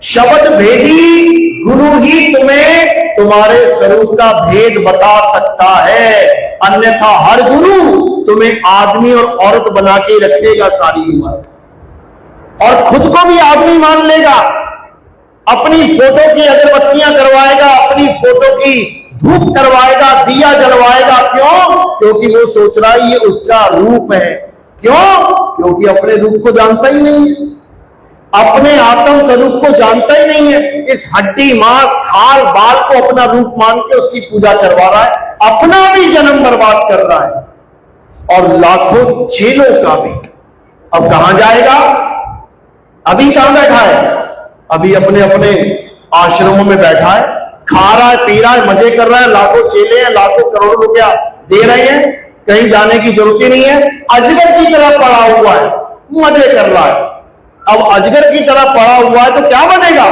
शब्द भेदी गुरु ही तुम्हें तुम्हारे स्वरूप का भेद बता सकता है। अन्यथा हर गुरु तुम्हें आदमी और औरत बना के रखेगा सारी उम्र, और खुद को भी आदमी मान लेगा। अपनी फोटो की अगरबत्तियां करवाएगा, अपनी फोटो की धूप करवाएगा, दिया जलवाएगा। क्यों? क्योंकि वो सोच रहा है ये उसका रूप है। क्यों? क्योंकि अपने रूप को जानता ही नहीं है, अपने आत्म स्वरूप को जानता ही नहीं है। इस हड्डी मांस खाल बाल को अपना रूप मान के उसकी पूजा करवा रहा है, अपना भी जन्म बर्बाद कर रहा है, और लाखों चेलों का भी। अब कहां जाएगा? अभी कहां बैठा है? अभी अपने अपने आश्रमों में बैठा है, खा रहा है, पी रहा है, मजे कर रहा है। लाखों चेले हैं, लाखों करोड़ों रुपया दे रहे हैं, कहीं जाने की जरूरत ही नहीं है। अजगर की तरह पड़ा हुआ है, मजे कर रहा है। अब अजगर की तरह पड़ा हुआ है तो क्या बनेगा?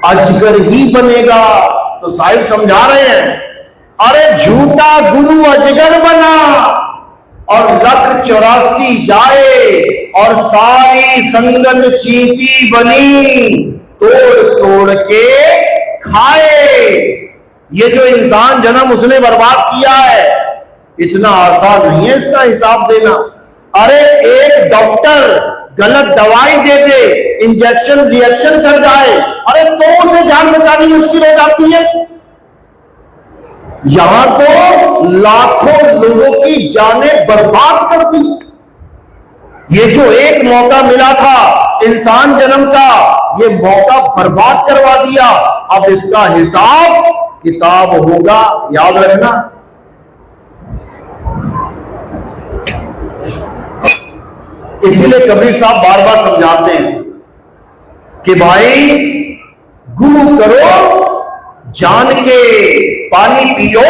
अजगर ही बनेगा। तो साहिब समझा रहे हैं, अरे झूठा गुरु अजगर बना और लख 84 जाए और सारी संगत चींटी बनी, तोड़ तोड़ के खाए। ये जो इंसान जन्म उसने बर्बाद किया है, इतना आसान नहीं है इसका हिसाब देना। अरे एक डॉक्टर गलत दवाई दे दे, इंजेक्शन रिएक्शन कर जाए, अरे तो उसे जान बचानी मुश्किल हो जाती है। यहां तो लाखों लोगों की जानें बर्बाद कर दी। ये जो एक मौका मिला था इंसान जन्म का, ये मौका बर्बाद करवा दिया। अब इसका हिसाब किताब होगा, याद रखना। इसलिए कबीर साहब बार बार समझाते हैं कि भाई गुरु करो जान के, पानी पियो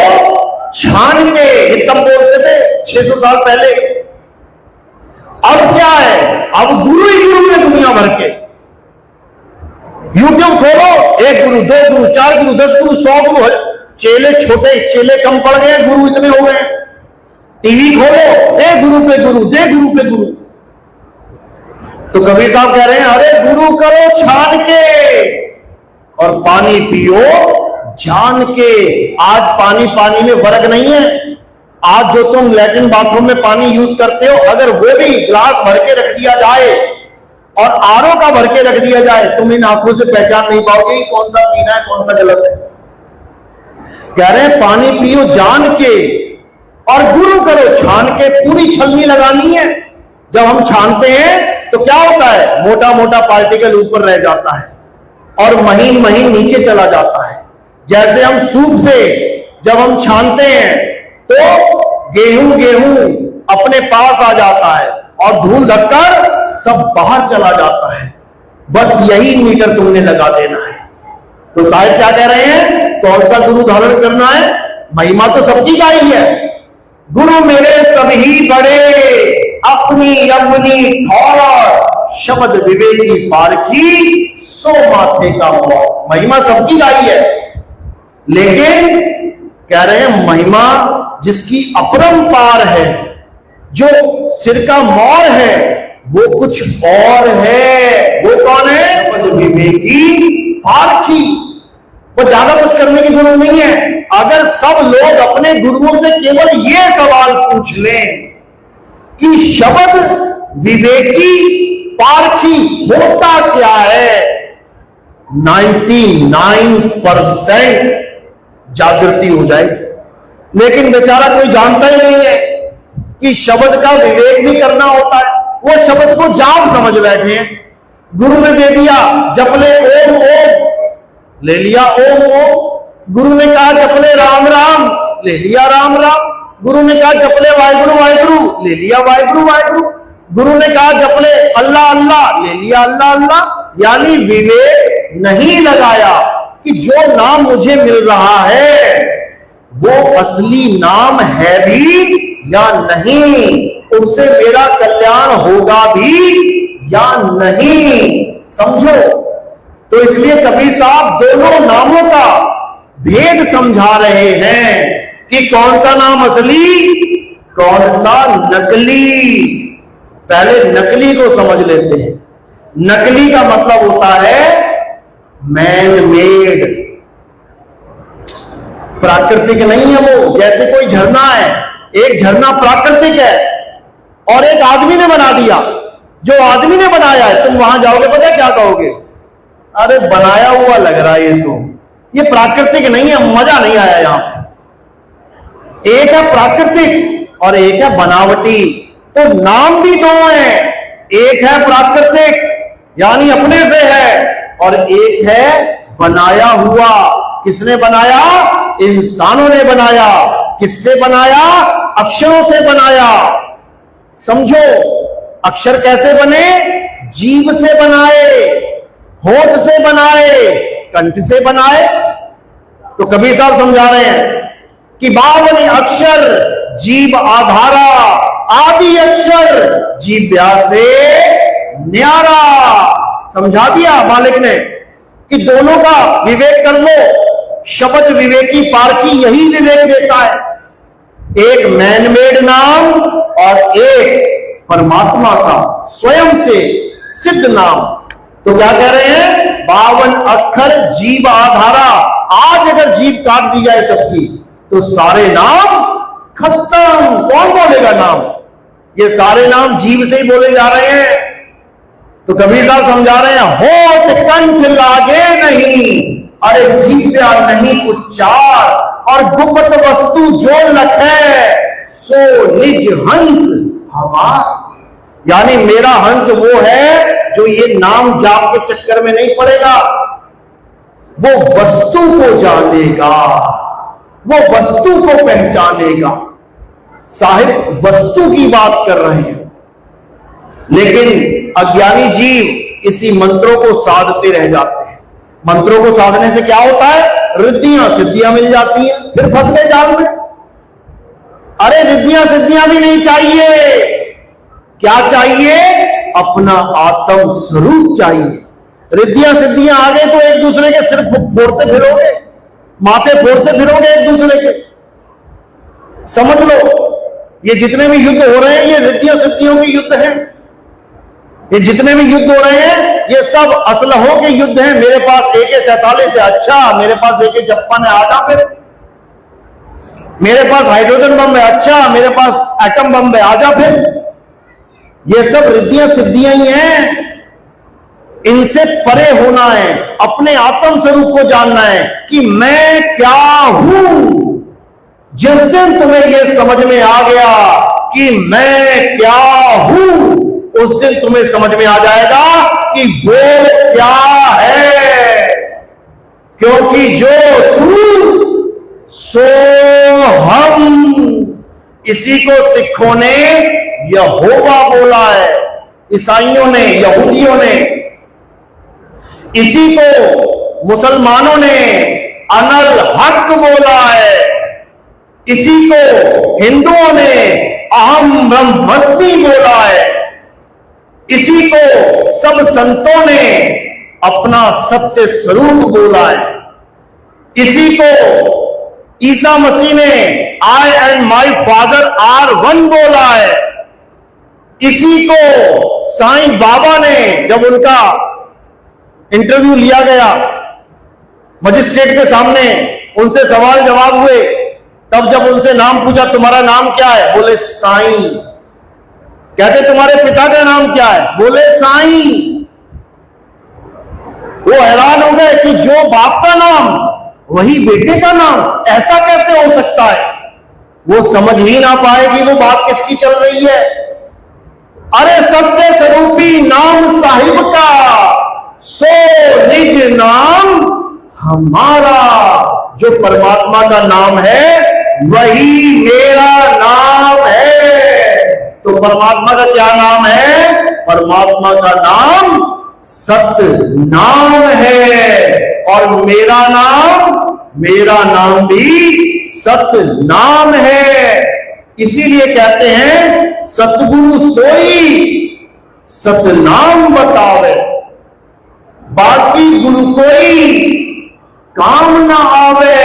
छान के। ये तब बोलते थे 600 साल पहले। अब क्या है? अब गुरु ही गुरु है दुनिया भर के। यूट्यूब खोलो, 1 गुरु 2 गुरु 4 गुरु 10 गुरु 100 गुरु है। चेले छोटे, चेले कम पड़ गए, गुरु इतने हो गए। टीवी खोलो, दे गुरु पे गुरु, दे गुरु पे गुरु। तो कबीर साहब कह रहे हैं, अरे गुरु करो छान के और पानी पियो जान के। आज पानी पानी में फर्क नहीं है। आज जो तुम लैट्रिन बाथरूम में पानी यूज करते हो, अगर वो भी ग्लास भर के रख दिया जाए और आरओ का भर के रख दिया जाए, तुम इन आंखों से पहचान नहीं पाओगे कौन सा पीना है कौन सा गलत है। कह रहे हैं पानी पियो जान के और गुरु करो छान के। पूरी छलनी लगानी है। जब हम छानते हैं तो क्या होता है? मोटा मोटा पार्टिकल ऊपर रह जाता है और महीन महीन नीचे चला जाता है। जैसे हम सूप से जब हम छानते हैं तो गेहूं अपने पास आ जाता है और धूल ढककर सब बाहर चला जाता है। बस यही मीटर तुमने लगा देना है। तो साहिब क्या कह रहे हैं? कौन सा गुरु धारण करना है? महिमा तो सबकी का ही है। गुरु मेरे सभी बड़े, अपनी अपनी ठौर, शब्द विवेकी पारखी, सो माथे का मोह। महिमा सबकी का ही है, लेकिन कह रहे हैं महिमा जिसकी अपरंपार है, जो सिर का मौर है, वो कुछ और है। वो कौन है? पद विवेकी पारखी। वो ज्यादा कुछ करने की जरूरत नहीं है। अगर सब लोग अपने गुरुओं से केवल ये सवाल पूछ लें कि शब्द विवेकी पारखी होता क्या है, 99% जागृति हो जाएगी। लेकिन बेचारा कोई जानता ही नहीं है कि शब्द का विवेक भी करना होता है। वो शब्द को जाप समझ बैठे हैं। गुरु ने दे दिया, जपले ओम ओम, ले लिया ओम ओम। गुरु ने कहा जपले राम राम, ले लिया राम राम। गुरु ने कहा जपले वाहिगुरु वाहिगुरु, ले लिया वाहिगुरु वाहिगुरु। गुरु ने कहा जपले अल्लाह अल्लाह, ले लिया अल्लाह अल्लाह। यानी विवेक नहीं लगाया कि जो नाम मुझे मिल रहा है वो असली नाम है भी या नहीं, उससे मेरा कल्याण होगा भी या नहीं। समझो। तो इसलिए कबीर साहब दोनों नामों का भेद समझा रहे हैं कि कौन सा नाम असली, कौन सा नकली। पहले नकली को समझ लेते हैं। नकली का मतलब होता है मैन मेड, प्राकृतिक नहीं है वो। जैसे कोई झरना है, एक झरना प्राकृतिक है और एक आदमी ने बना दिया। जो आदमी ने बनाया है, तुम वहां जाओगे पता है क्या कहोगे? अरे बनाया हुआ लग रहा है ये प्राकृतिक नहीं है, मजा नहीं आया यहां पे। एक है प्राकृतिक और एक है बनावटी। तो नाम भी दो हैं, एक है प्राकृतिक यानी अपने से है, और एक है बनाया हुआ। किसने बनाया? इंसानों ने बनाया। किससे बनाया? अक्षरों से बनाया। समझो, अक्षर कैसे बने? जीभ से बनाए, होठ से बनाए, कंठ से बनाए। तो कबीर साहब समझा रहे हैं कि 52 अक्षर जीभ आधारा, आदि अक्षर जीभ्या से न्यारा। समझा दिया मालिक ने कि दोनों का विवेक कर लो। शब्द विवेकी पारखी यही विवेक देता है। एक मैनमेड नाम और एक परमात्मा का स्वयं से सिद्ध नाम। तो क्या कह रहे हैं? 52 अक्षर जीभ आधारा। आज अगर जीभ काट दी जाए सबकी तो सारे नाम खत्म। कौन बोलेगा नाम? ये सारे नाम जीभ से ही बोले जा रहे हैं। तो कबीर साहब समझा रहे हैं, होठ कंठ लागे नहीं, अरे जीव्या नहीं उच्चार, और गुप्त वस्तु जो लखे सो निज हंस हमार। यानी मेरा हंस वो है जो ये नाम जाप के चक्कर में नहीं पड़ेगा, वो वस्तु को जानेगा, वो वस्तु को पहचानेगा। साहिब वस्तु की बात कर रहे हैं, लेकिन अज्ञानी जीव इसी मंत्रों को साधते रह जाते हैं। मंत्रों को साधने से क्या होता है? रिद्धियां सिद्धियां मिल जाती हैं, फिर फंस गए जाल में। अरे रिद्धियां सिद्धियां भी नहीं चाहिए। क्या चाहिए? अपना आत्म स्वरूप चाहिए। रिद्धियां सिद्धियां आ गए तो एक दूसरे के सिर फोड़ते फिरोगे, माथे फोड़ते फिरोगे एक दूसरे के। समझ लो, ये जितने भी युद्ध हो रहे हैं ये रिद्धियां सिद्धियों के युद्ध हैं। ये जितने भी युद्ध हो रहे हैं ये सब असलहों के युद्ध हैं। मेरे पास AK-47 है, अच्छा मेरे पास AK-56 है, आजा फिर। मेरे पास हाइड्रोजन बम है, अच्छा मेरे पास एटम बम है, आजा फिर। ये सब रिद्धियां सिद्धियां ही हैं। इनसे परे होना है, अपने आत्म स्वरूप को जानना है कि मैं क्या हूं। जिस दिन तुम्हें यह समझ में आ गया कि मैं क्या हूं, उस दिन तुम्हें समझ में आ जाएगा कि वो क्या है। क्योंकि जो तू सो हम, इसी को सिखों ने यहोवा बोला है, ईसाइयों ने, यहूदियों ने। इसी को मुसलमानों ने अनल हक बोला है। इसी को हिंदुओं ने अहम ब्रह्मस्मि बोला है। इसी को सब संतों ने अपना सत्य स्वरूप बोला है। इसी को ईसा मसीह ने I and my father are one बोला है। इसी को साईं बाबा ने, जब उनका इंटरव्यू लिया गया मजिस्ट्रेट के सामने, उनसे सवाल जवाब हुए, तब जब उनसे नाम पूछा तुम्हारा नाम क्या है, बोले साईं। कहते तुम्हारे पिता का नाम क्या है, बोले साईं। वो हैरान हो गए कि जो बाप का नाम वही बेटे का नाम, ऐसा कैसे हो सकता है। वो समझ ही ना पाए कि वो बात किसकी चल रही है। अरे सत्य स्वरूपी नाम साहिब का, सो निज नाम हमारा। जो परमात्मा का नाम है वही मेरा नाम है। तो परमात्मा का क्या नाम है, परमात्मा का नाम सत्य नाम है, और मेरा नाम भी सत्य नाम है। इसीलिए कहते हैं सतगुरु सोई सत्य नाम बतावे, बाकी गुरु कोई काम ना आवे।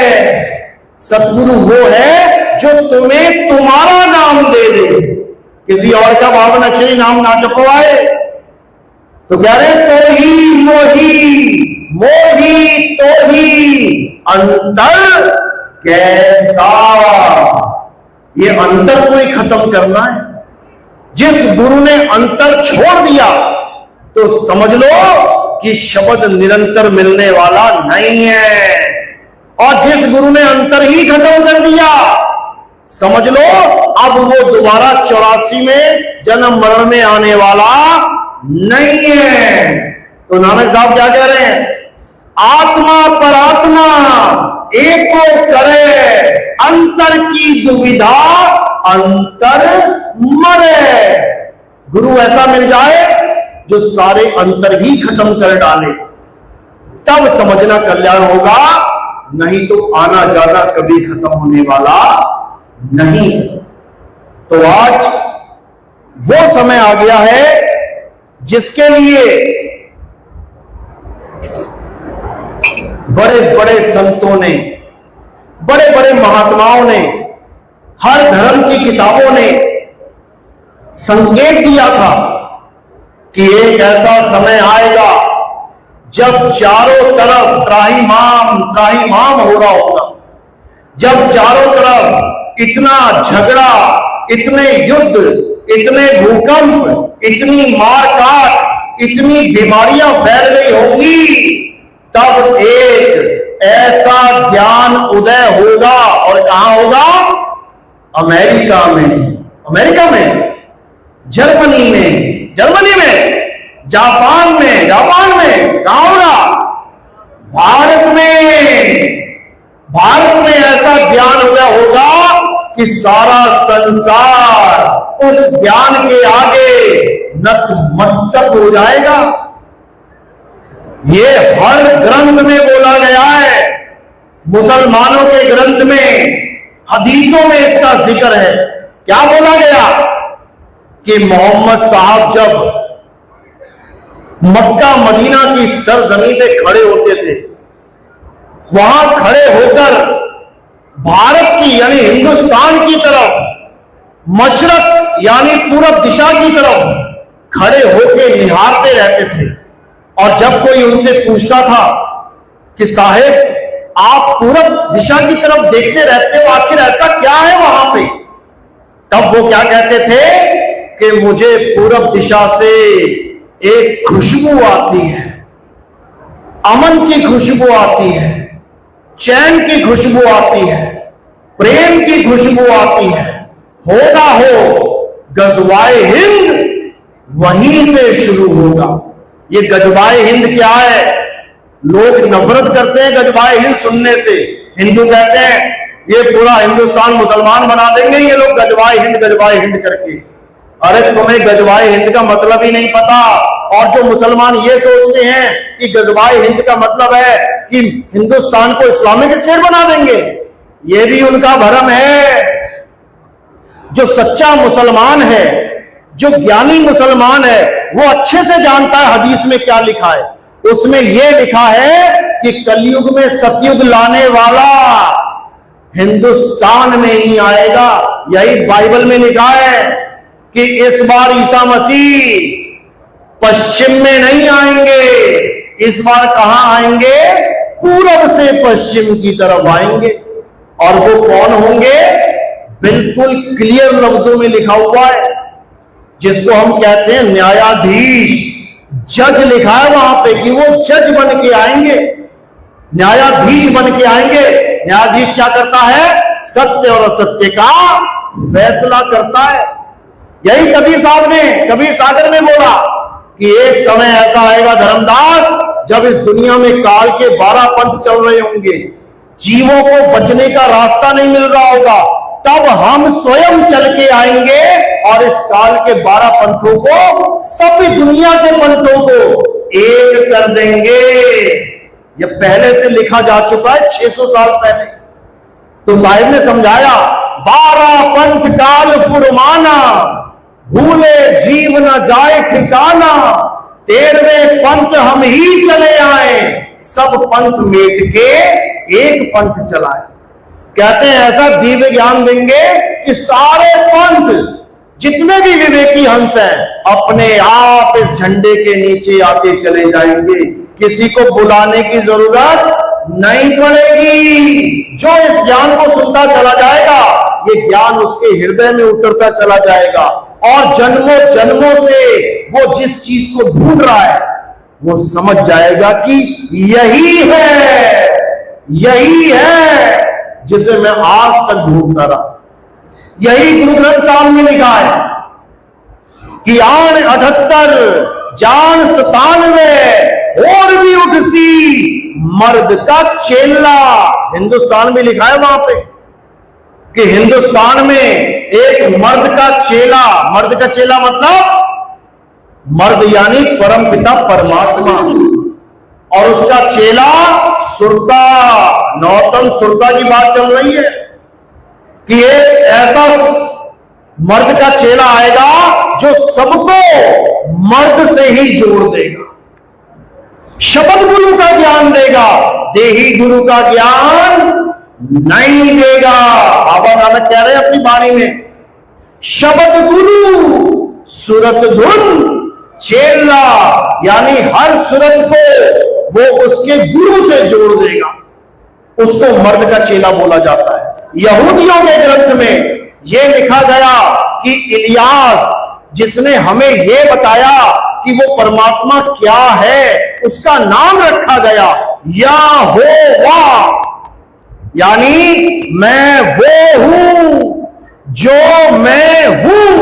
सतगुरु वो है जो तुम्हें तुम्हारा नाम दे दे, किसी और का बावन अक्षरी नाम ना जपवाए। तो कह रहे तो ही मोही तो ही अंतर कैसा। ये अंतर को ही खत्म करना है। जिस गुरु ने अंतर छोड़ दिया तो समझ लो कि शब्द निरंतर मिलने वाला नहीं है, और जिस गुरु ने अंतर ही खत्म कर दिया, समझ लो अब वो दोबारा 84 में जन्म मरण में आने वाला नहीं है। तो नानक साहब क्या कह रहे हैं, आत्मा परात्मा एक को करे, अंतर की दुविधा अंतर मरे। गुरु ऐसा मिल जाए जो सारे अंतर ही खत्म कर डाले, तब समझना कल्याण होगा, नहीं तो आना जाना कभी खत्म होने वाला नहीं। तो आज वो समय आ गया है जिसके लिए बड़े बड़े संतों ने, बड़े बड़े महात्माओं ने, हर धर्म की किताबों ने संकेत दिया था कि एक ऐसा समय आएगा जब चारों तरफ त्राहिमाम हो रहा होगा, जब चारों तरफ इतना झगड़ा, इतने युद्ध, इतने भूकंप, इतनी मारकाट, इतनी बीमारियां फैल गई होंगी, तब एक ऐसा ज्ञान उदय होगा। और कहां होगा, अमेरिका में, जर्मनी में, जापान में, कहां होगा, भारत में ऐसा ज्ञान उदय होगा कि सारा संसार उस ज्ञान के आगे नतमस्तक हो जाएगा। ये हर ग्रंथ में बोला गया है, मुसलमानों के ग्रंथ में, हदीसों में इसका जिक्र है। क्या बोला गया कि मोहम्मद साहब जब मक्का मदीना की सरजमीन पे खड़े होते थे, वहां खड़े होकर भारत की यानी हिंदुस्तान की तरफ, मशरक यानी पूरब दिशा की तरफ खड़े होकर निहारते रहते थे। और जब कोई उनसे पूछता था कि साहेब आप पूरब दिशा की तरफ देखते रहते हो, आखिर ऐसा क्या है वहां पे, तब वो क्या कहते थे कि मुझे पूरब दिशा से एक खुशबू आती है, अमन की खुशबू आती है, चैन की खुशबू आती है, प्रेम की खुशबू आती है। हो ना हो गजवाए हिंद वहीं से शुरू होगा। ये गजवाए हिंद क्या है, लोग नफरत करते हैं गजवाए हिंद सुनने से। हिंदू कहते हैं ये पूरा हिंदुस्तान मुसलमान बना देंगे ये लोग गजवाए हिंद करके। अरे तुम्हें गजवाए हिंद का मतलब ही नहीं पता। और जो मुसलमान ये सोचते हैं कि गजवाए हिंद का मतलब है कि हिंदुस्तान को इस्लामिक स्टेट बना देंगे, ये भी उनका भ्रम है। जो सच्चा मुसलमान है, जो ज्ञानी मुसलमान है, वो अच्छे से जानता है हदीस में क्या लिखा है। उसमें यह लिखा है कि कलयुग में सतयुग लाने वाला हिंदुस्तान में ही आएगा। यही बाइबल में लिखा है। कि इस बार ईसा मसीह पश्चिम में नहीं आएंगे, इस बार कहां आएंगे? पूरब से पश्चिम की तरफ आएंगे। और वो कौन होंगे? बिल्कुल क्लियर लफ्जों में लिखा हुआ है, जिसको हम कहते हैं न्यायाधीश, जज लिखा है वहां पे कि वो जज बन के आएंगे, न्यायाधीश बन के आएंगे। न्यायाधीश क्या करता है? सत्य और असत्य का फैसला करता है। यही कबीर साहब ने, कबीर सागर ने बोला कि एक समय ऐसा आएगा धर्मदास, जब इस दुनिया में काल के 12 पंथ चल रहे होंगे, जीवों को बचने का रास्ता नहीं मिल रहा होगा, तब हम स्वयं चल के आएंगे और इस काल के 12 पंथों को, सभी दुनिया के पंथों को एक कर देंगे। यह पहले से लिखा जा चुका है, 600 साल पहले। तो साहिब ने समझाया, 12 पंथ काल फुरमाना, भूले जीव न जाए ठिकाना, 13वें पंथ हम ही चले आए, सब पंथ मेट के एक पंथ चलाए। कहते हैं ऐसा दिव्य ज्ञान देंगे कि सारे पंथ, जितने भी विवेकी हंस हैं, अपने आप इस झंडे के नीचे आते चले जाएंगे। किसी को बुलाने की जरूरत नहीं पड़ेगी। जो इस ज्ञान को सुनता चला जाएगा, ये ज्ञान उसके हृदय में उतरता चला जाएगा और जन्मों जन्मों से वो जिस चीज को ढूंढ रहा है, वो समझ जाएगा कि यही है जिसे मैं आज तक ढूंढता रहा। यही गुरु ग्रंथ साहब में लिखा है कि आन 78 जान 97 और भी उठसी मर्द का चेला। हिंदुस्तान में लिखा है वहां पे कि हिंदुस्तान में एक मर्द का चेला, मर्द का चेला मतलब मर्द यानी परम पिता परमात्मा, और उसका चेला सुरता, नौतम सुरता की बात चल रही है कि एक ऐसा मर्द का चेला आएगा जो सबको मर्द से ही जोड़ देगा, शब्द गुरु का ज्ञान देगा, देही गुरु का ज्ञान नहीं देगा। बाबा नानक कह रहे हैं अपनी बाणी में, शब्द गुरु सुरत धुन चेला, यानी हर सुरत को वो उसके गुरु से जोड़ देगा, उसको मर्द का चेला बोला जाता है। यहूदियों के ग्रंथ में यह लिखा गया कि इलियास, जिसने हमें यह बताया कि वो परमात्मा क्या है, उसका नाम रखा गया यहोवा, यानी मैं वो हूं जो मैं हूं।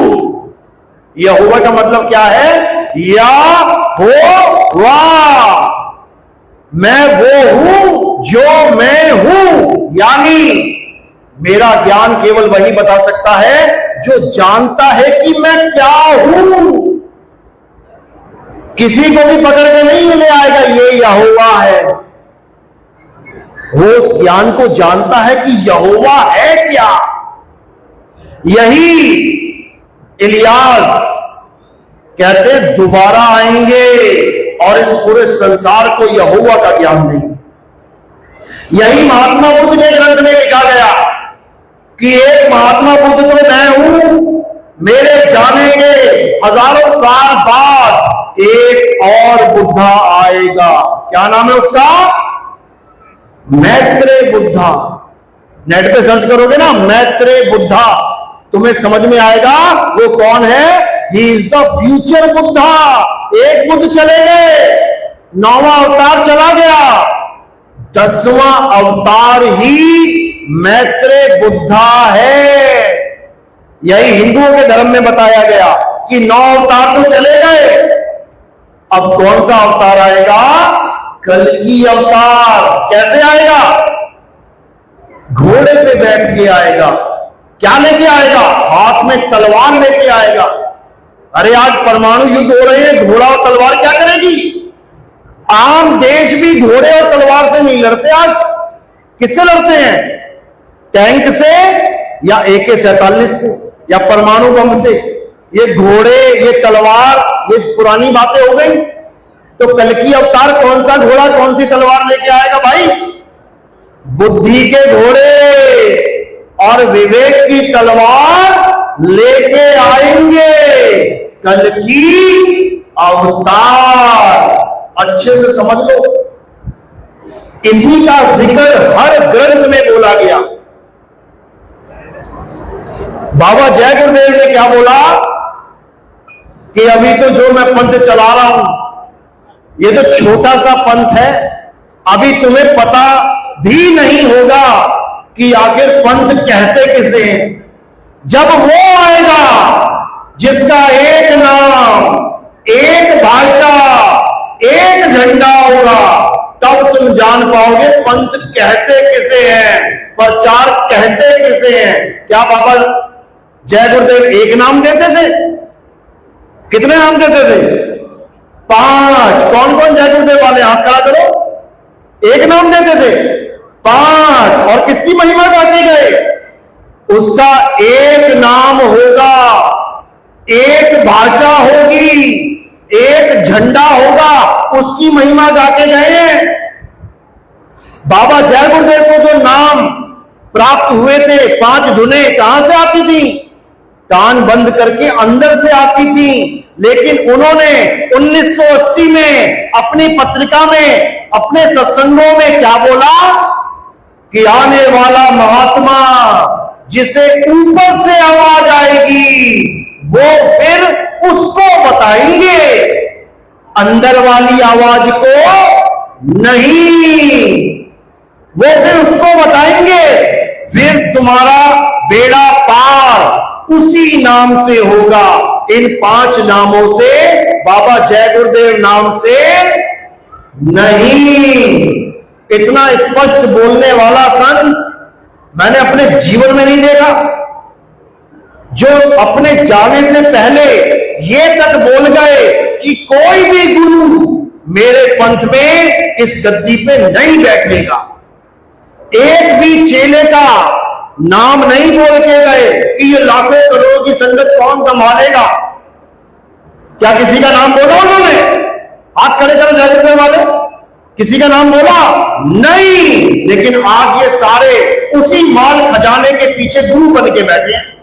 यहोवा का मतलब क्या है? यहोवा, मैं वो हूं जो मैं हूं, यानी मेरा ज्ञान केवल वही बता सकता है जो जानता है कि मैं क्या हूं। किसी को भी पकड़ के नहीं ले आएगा ये यहोवा है, वो उस ज्ञान को जानता है कि यहोवा है क्या। यही इलियास कहते हैं दोबारा आएंगे और इस पूरे संसार को यहोवा का ज्ञान नहीं। यही महात्मा बुद्ध के ग्रंथ में लिखा गया कि एक महात्मा बुद्ध तो मैं हूं, मेरे जाने के हजारों साल बाद एक और बुद्धा आएगा। क्या नाम है उसका? मैत्रेय बुद्धा। नेट पे सर्च करोगे ना मैत्रेय बुद्धा, तुम्हें समझ में आएगा वो कौन है। He is the future Buddha. एक बुद्ध चले गए, 9वां अवतार चला गया, 10वां अवतार ही मैत्रेय बुद्धा है। यही हिंदुओं के धर्म में बताया गया कि 9 अवतार तो चले गए, अब कौन सा अवतार आएगा? कल्कि अवतार। कैसे आएगा? घोड़े पे बैठ के आएगा। क्या लेके आएगा? हाथ में तलवार लेके आएगा। अरे आज परमाणु युद्ध हो रहे हैं, घोड़ा और तलवार क्या करेगी? आम देश भी घोड़े और तलवार से नहीं लड़ते। आज किससे लड़ते हैं? टैंक से या AK-47 से या परमाणु बम से। ये घोड़े, ये तलवार, ये पुरानी बातें हो गई। तो कल्कि अवतार कौन सा घोड़ा कौन सी तलवार लेके आएगा भाई? बुद्धि के घोड़े और विवेक की तलवार लेके आएंगे कल की अवतार। अच्छे से समझ लो, इसी का जिक्र हर ग्रंथ में बोला गया। बाबा जय गुरुदेव ने क्या बोला कि अभी तो जो मैं पंथ चला रहा हूं, ये तो छोटा सा पंथ है, अभी तुम्हें पता भी नहीं होगा कि आखिर पंथ कहते किसे हैं। जब वो आएगा जिसका एक नाम, एक भाषा, एक झंडा होगा, तब तुम जान पाओगे पंथ कहते किसे हैं, प्रचार कहते किसे हैं। क्या बाबा जय गुरुदेव एक नाम देते थे? कितने नाम देते थे? 5। कौन कौन जय गुरुदेव वाले हाथ खड़ा करो। एक नाम देते थे, 5। और किसकी महिमा गाते गए? उसका एक नाम होगा, एक भाषा होगी, एक झंडा होगा, उसकी महिमा गाते गए। बाबा जय गुरुदेव को जो नाम प्राप्त हुए थे, 5 धुनें कहां से आती थी? कान बंद करके अंदर से आती थी। लेकिन उन्होंने 1980 में अपनी पत्रिका में, अपने सत्संगों में क्या बोला कि आने वाला महात्मा जिसे ऊपर से आवाज आएगी वो फिर उसको बताएंगे, अंदर वाली आवाज को नहीं। वो फिर उसको बताएंगे, फिर तुम्हारा बेड़ा पार उसी नाम से होगा। इन 5 नामों से, बाबा जय गुरुदेव नाम से नहीं। इतना स्पष्ट बोलने वाला संत मैंने अपने जीवन में नहीं देखा, जो अपने जाने से पहले ये तक बोल गए कि कोई भी गुरु मेरे पंथ में इस गद्दी पे नहीं बैठेगा। एक भी चेले का नाम नहीं बोल के गए कि ये लाखों करोड़ों की संगत कौन संभालेगा। क्या किसी का नाम बोला उन्होंने? हाथ खड़े करो जय गुरुदेव वाले, किसी का नाम बोला नहीं। लेकिन आज ये सारे उसी माल खजाने के पीछे गुरु बन के बैठे हैं।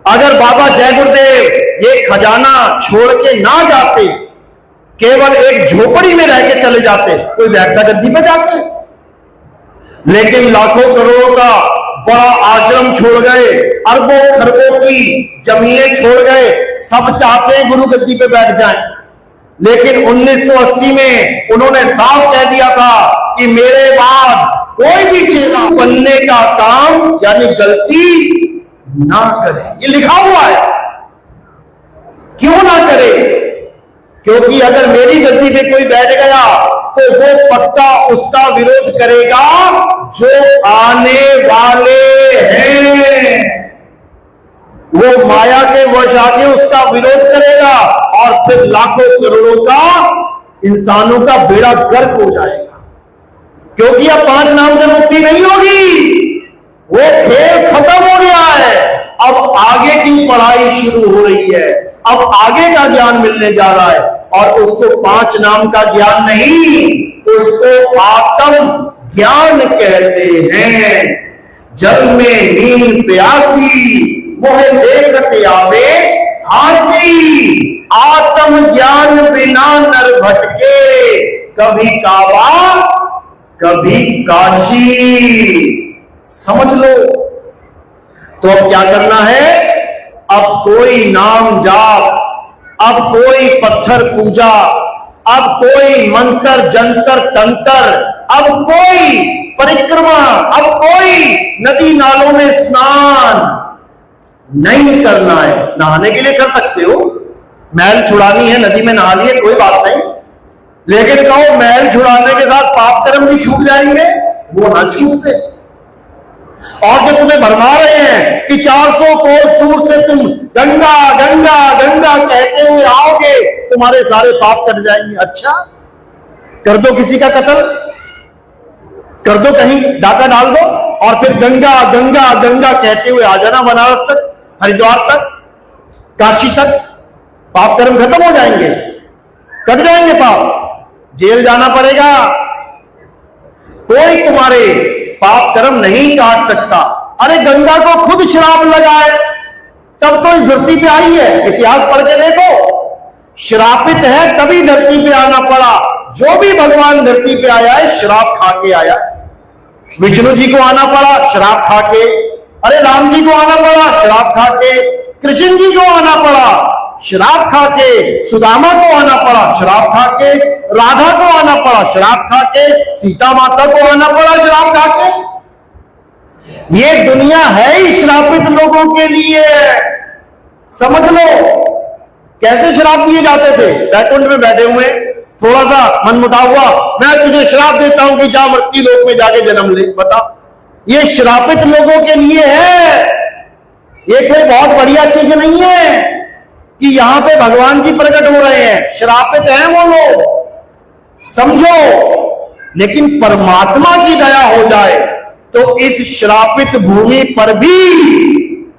अगर बाबा जय गुरुदेव ये खजाना छोड़ के ना जाते, केवल एक झोपड़ी में रह के चले जाते, कोई बैठता गद्दी पे जाते। लेकिन लाखों करोड़ों का बड़ा आश्रम छोड़ गए, अरबों खरबों की जमीनें छोड़ गए, सब चाहते हैं गुरु गद्दी पे बैठ जाएं। लेकिन 1980 में उन्होंने साफ कह दिया था कि मेरे बाद कोई भी चेला बनने का काम यानी गलती ना करे। ये लिखा हुआ है। क्यों ना करे? क्योंकि अगर मेरी गद्दी पे कोई बैठ गया तो वो पक्का उसका विरोध करेगा जो आने वाले हैं। वो माया के वश आके उसका विरोध करेगा और फिर लाखों करोड़ों का इंसानों का बेड़ा गर्क हो जाएगा। क्योंकि अब 5 नाम से मुक्ति नहीं होगी, वो खेल खत्म हो गया है। अब आगे की पढ़ाई शुरू हो रही है, अब आगे का ज्ञान मिलने जा रहा है। और उसको 5 नाम का ज्ञान नहीं, उसको आत्म ज्ञान कहते हैं। जल में नींद प्यासी मोहे देखते आवे हासी, आत्म ज्ञान बिना नर भटके, कभी काबा कभी काशी। समझ लो। तो अब क्या करना है? अब कोई नाम जाप, अब कोई पत्थर पूजा, अब कोई मंत्र जंतर तंत्र, अब कोई परिक्रमा, अब कोई नदी नालों में स्नान नहीं करना है। नहाने के लिए कर सकते हो, मैल छुड़ानी है नदी में नहा लिए कोई बात नहीं। लेकिन कहो मैल छुड़ाने के साथ पाप कर्म भी छूट जाएंगे, वो ना छूटते। और जो तुम्हें भरमा रहे हैं कि 400 कोस दूर से तुम गंगा गंगा गंगा कहते हुए आओगे, तुम्हारे सारे पाप कट जाएंगे। अच्छा, कर दो किसी का कत्ल, कर दो, कहीं डाका डाल दो और फिर गंगा गंगा गंगा कहते हुए आ जाना बनारस तक, हरिद्वार तक, काशी तक। पाप कर्म खत्म हो जाएंगे, कट जाएंगे पाप। जेल जाना पड़ेगा, कोई तुम्हारे पाप कर्म नहीं काट सकता। अरे गंगा को खुद श्राप लगा है, तब तो इस धरती पे आई है। इतिहास पढ़ के देखो, श्रापित है तभी धरती पे आना पड़ा। जो भी भगवान धरती पे आया है श्राप खा के आया है। विष्णु जी को आना पड़ा श्राप खा के, अरे राम जी को आना पड़ा श्राप खा के, कृष्ण जी को आना पड़ा श्राप खा के, सुदामा को आना पड़ा श्राप खा के, राधा को आना पड़ा श्राप खा के, सीता माता को आना पड़ा श्राप खा के। ये दुनिया है ही श्रापित लोगों के लिए। समझ लो कैसे श्राप दिए जाते थे। वैकुंठ में बैठे हुए, थोड़ा सा मनमुटाव हुआ, मैं तुझे श्राप देता हूं कि जा मृत्यु लोक में जाके जन्म ले। बता, ये श्रापित लोगों के लिए है। ये कोई बहुत बढ़िया चीज नहीं है कि यहां पे भगवान जी प्रकट हो रहे हैं। श्रापित हैं वो लोग, समझो। लेकिन परमात्मा की दया हो जाए तो इस श्रापित भूमि पर भी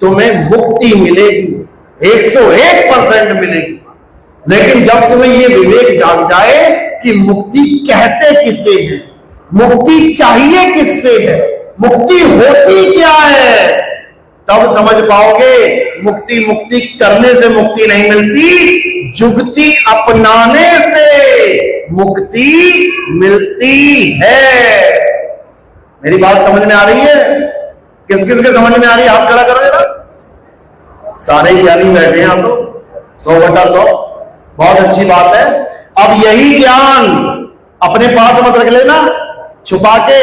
तुम्हें मुक्ति मिलेगी, 101% मिलेगी। लेकिन जब तुम्हें ये विवेक जाग जाए कि मुक्ति कहते किससे है, मुक्ति चाहिए किससे है, मुक्ति होती क्या है, तब समझ पाओगे मुक्ति मुक्ति करने से मुक्ति नहीं मिलती, जुगती अपनाने से मुक्ति मिलती है। मेरी बात समझ में आ रही है? किस किस के समझ में आ रही है? हाथ खड़ा करो जरा। सारे ज्ञानी बैठे हैं आप लोग, 100/100, बहुत अच्छी बात है। अब यही ज्ञान अपने पास मत रख लेना छुपा के।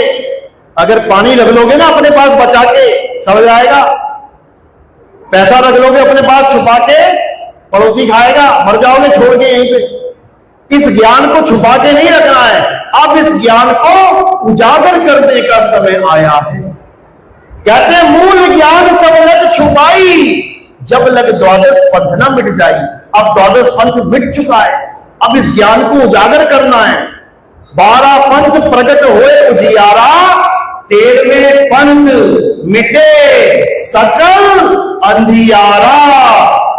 अगर पानी रख लोगे ना अपने पास बचा के, समझ आएगा। पैसा रख लोगे अपने पास छुपा के, पड़ोसी खाएगा, मर जाओगे छोड़ के यहीं पे। इस ज्ञान को छुपा के नहीं रखना है। अब इस ज्ञान को उजागर करने का समय आया है। कहते हैं मूल ज्ञान तब लग छुपाई, जब लग द्वादश पंथ ना मिट जाई। अब द्वादश पंथ मिट चुका है, अब इस ज्ञान को उजागर करना है। 12 पंथ प्रकट हुए उजियारा, 13वें पंथ मिटे सकल अंधियारा।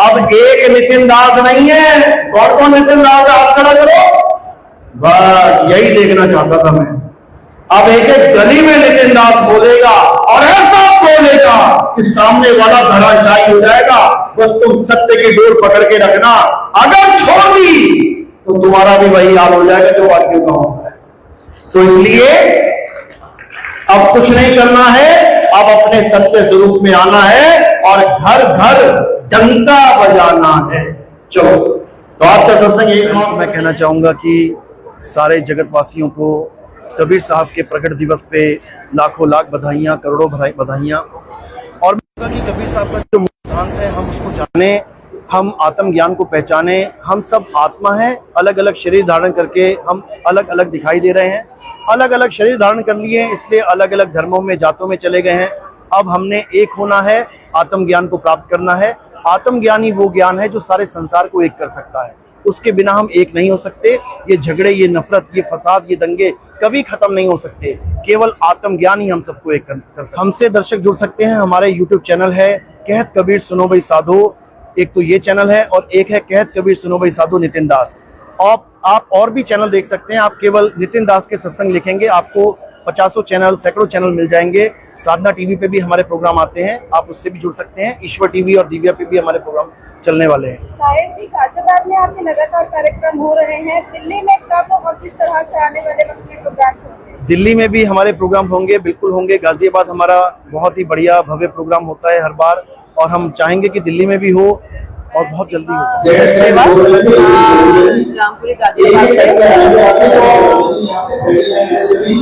अब एक नितिन दास नहीं है। कौन कौन नितिन दास है? हाथ खड़ा करो। बस यही देखना चाहता था मैं। अब एक एक गली में नितिन दास बोलेगा और ऐसा बोलेगा कि सामने वाला धराशायी हो जाएगा। बस तुम सत्य की डोर पकड़ के रखना, अगर छोड़ दी तो तुम्हारा भी वही हाल हो जाएगा जो बाकियों का होता है। तो इसलिए अब कुछ नहीं करना है, अब अपने सत्य स्वरूप में आना है और घर घर डंका बजाना है। चलो, तो आपका सत्संग यही। मैं कहना चाहूंगा कि सारे जगतवासियों को कबीर साहब के प्रकट दिवस पे लाखों लाख बधाइयां, करोड़ों बधाइयां। और कि कबीर साहब का जो सिद्धांत है हम उसको जाने, हम आत्मज्ञान को पहचाने। हम सब आत्मा हैं, अलग अलग शरीर धारण करके हम अलग अलग दिखाई दे रहे हैं। अलग अलग शरीर धारण कर लिए, इसलिए अलग अलग धर्मों में, जातों में चले गए हैं। अब हमने एक होना है, आत्मज्ञान को प्राप्त करना है। आत्मज्ञान ही वो ज्ञान है जो सारे संसार को एक कर सकता है। उसके बिना हम एक नहीं हो सकते। ये झगड़े, ये नफरत, ये फसाद, ये दंगे कभी खत्म नहीं हो सकते। केवल आत्मज्ञान ही हम सबको एक कर सकते। हमसे दर्शक जुड़ सकते हैं। हमारे YouTube चैनल है कहत कबीर सुनो भाई साधो। एक तो ये चैनल है और एक है कहत कबीर सुनो भाई साधो नितिन दास। आप और भी चैनल देख सकते हैं। आप केवल नितिन दास के सत्संग लिखेंगे, आपको 50 चैनल, सैकड़ों चैनल मिल जाएंगे। साधना टीवी पे भी हमारे प्रोग्राम आते हैं, आप उससे भी जुड़ सकते हैं। ईश्वर टीवी और दिव्या पे भी हमारे प्रोग्राम चलने वाले हैं। साहेब जी, गाजियाबाद में आपके लगातार कार्यक्रम हो रहे हैं। दिल्ली में कब और किस तरह से आने वाले वक्त में प्रोग्राम होंगे? दिल्ली में भी हमारे प्रोग्राम होंगे, बिल्कुल होंगे। गाजियाबाद हमारा बहुत ही बढ़िया भव्य प्रोग्राम होता है हर बार, और हम चाहेंगे कि दिल्ली में भी हो और बहुत जल्दी हो। रामपुरी गाजियाबाद से,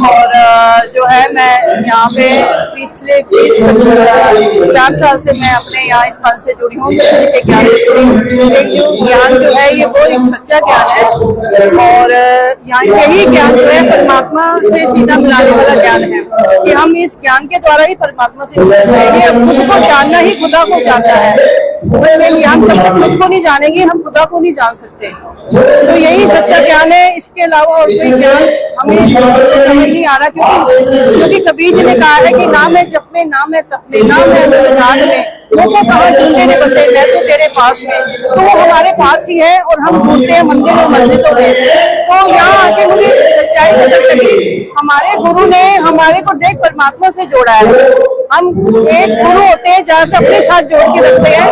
और जो है मैं यहाँ पे पिछले 20-50 साल से मैं अपने यहाँ इस पंथ से जुड़ी हूँ। ज्ञान जो है ये वो एक सच्चा ज्ञान है, और यहाँ यही ज्ञान जो है परमात्मा से सीधा मिलाने वाला ज्ञान है कि हम इस ज्ञान के द्वारा ही परमात्मा से मिल सकेंगे। खुद को जानना ही खुदा को जाता है। ज्ञान जब तक खुद को नहीं जानेंगे हम खुदा को नहीं जान सकते। तो यही सच्चा ज्ञान है। इसके अलावा और कोई ज्ञान हमें समझ नहीं आ रहा, क्योंकि कबीर जी ने कहा है कि ना मैं जप में, ना मैं तप में, ना मैं अनुराग में, वो तो कहा ढूंढे ने बते, मैं तो तेरे पास में। तो वो हमारे पास ही है और हम ढूंढते हैं मंदिरों मस्जिदों में। तो यहाँ आके मुझे सच्चाई पता चली, हमारे गुरु ने हमारे को देख परमात्मा से जोड़ा है। हम एक गुरु होते हैं ज्यादातर अपने साथ जोड़ के रखते हैं,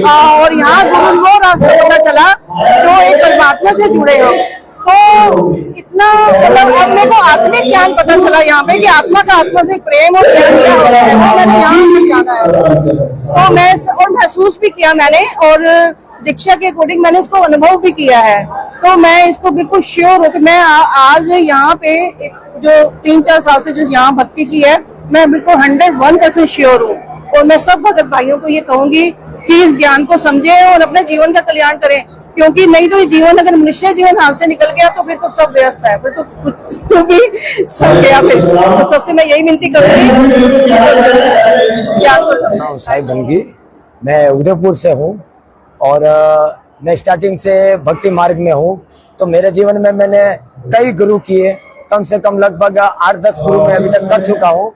और यहाँ गुरु वो रास्ता पता चला जो एक परमात्मा से जुड़े हो। तो इतना मतलब अब मेरे को आत्मिक ज्ञान पता चला यहाँ पे कि आत्मा का आत्मा से प्रेम और ज्ञान क्या होता है, वो मैंने यहाँ पे जाना है। तो मैं और महसूस भी किया मैंने, और दीक्षा के अकॉर्डिंग मैंने उसको अनुभव भी किया है। तो मैं इसको बिल्कुल श्योर हूँ कि मैं आज यहाँ पे जो 3-4 साल से जो यहाँ भक्ति की है, मैं बिल्कुल 101% श्योर हूँ। और मैं सब भगत भाइयों को ये कहूंगी कि इस ज्ञान को समझे और अपने जीवन का कल्याण करें, क्योंकि नहीं तो ये जीवन, अगर मनुष्य जीवन हाथ से निकल गया तो फिर तो सब व्यस्त है, फिर तो कुछ तो भी सब गया। फिर तो सबसे मैं यही विनती करूंगी ज्ञान को समझो। साहिब बनगी, मैं उदयपुर से हूँ और मैं स्टार्टिंग से भक्ति मार्ग में हूँ। तो मेरे जीवन में मैंने कई गुरु किए, कम से कम लगभग 8-10 गुरु मैं अभी तक कर चुका हूँ।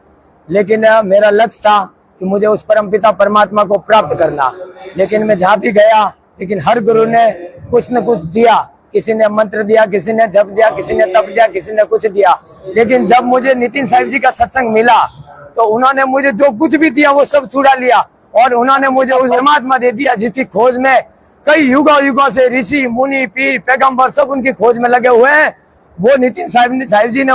लेकिन मेरा लक्ष्य था कि मुझे उस परमपिता परमात्मा को प्राप्त करना। लेकिन मैं जहाँ भी गया, लेकिन हर गुरु ने कुछ न कुछ दिया। किसी ने मंत्र दिया, किसी ने जप दिया, किसी ने तप दिया, किसी ने कुछ दिया। लेकिन जब मुझे नितिन साहिब जी का सत्संग मिला तो उन्होंने मुझे जो कुछ भी दिया वो सब चुरा लिया, और उन्होंने मुझे उस परमात्मा दे दिया जिसकी खोज में कई युगों से ऋषि मुनि पीर पैगंबर सब उनकी खोज में लगे हुए हैं। वो नितिन साहिब जी ने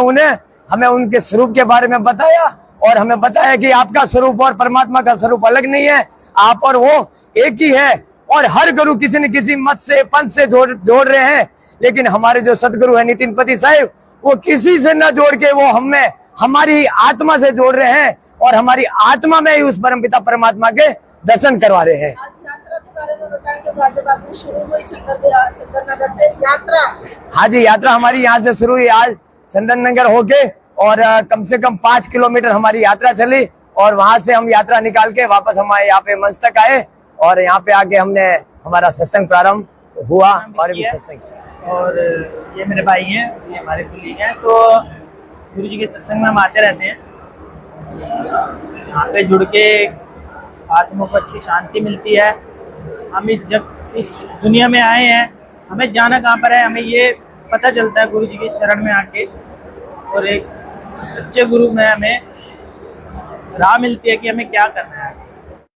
हमें उनके स्वरूप के बारे में बताया, और हमें बताया कि आपका स्वरूप और परमात्मा का स्वरूप अलग नहीं है, आप और वो एक ही है। और हर गुरु किसी न किसी मत से पंथ से जोड़ रहे हैं, लेकिन हमारे जो सदगुरु है नितिन पति साहिब, वो किसी से न जोड़ के वो हमें हमारी आत्मा से जोड़ रहे हैं, और हमारी आत्मा में ही उस परमपिता परमात्मा के दर्शन करवा रहे हैं। यात्रा के बारे में बताएं कि भारत शुरू हुई चंदननगर से यात्रा। हाँ जी, यात्रा हमारी यहाँ से शुरू हुई आज चंदननगर होके, और कम से कम 5 किलोमीटर हमारी यात्रा चली, और वहां से हम यात्रा निकाल के वापस हमारे यहाँ पे मंच तक आए, और यहाँ पे आके हमने हमारा सत्संग प्रारंभ हुआ। और भी सत्संग, और ये मेरे भाई हैं, ये हमारे कुलीग हैं। तो गुरु जी के सत्संग में हम आते रहते हैं, यहाँ पे जुड़ के आत्मा को अच्छी शांति मिलती है। हम जब इस दुनिया में आए हैं, हमें जाना कहाँ पर है, हमें ये पता चलता है गुरु जी के शरण में आके, और एक सच्चे गुरु में हमें राह मिलती है कि हमें क्या करना है।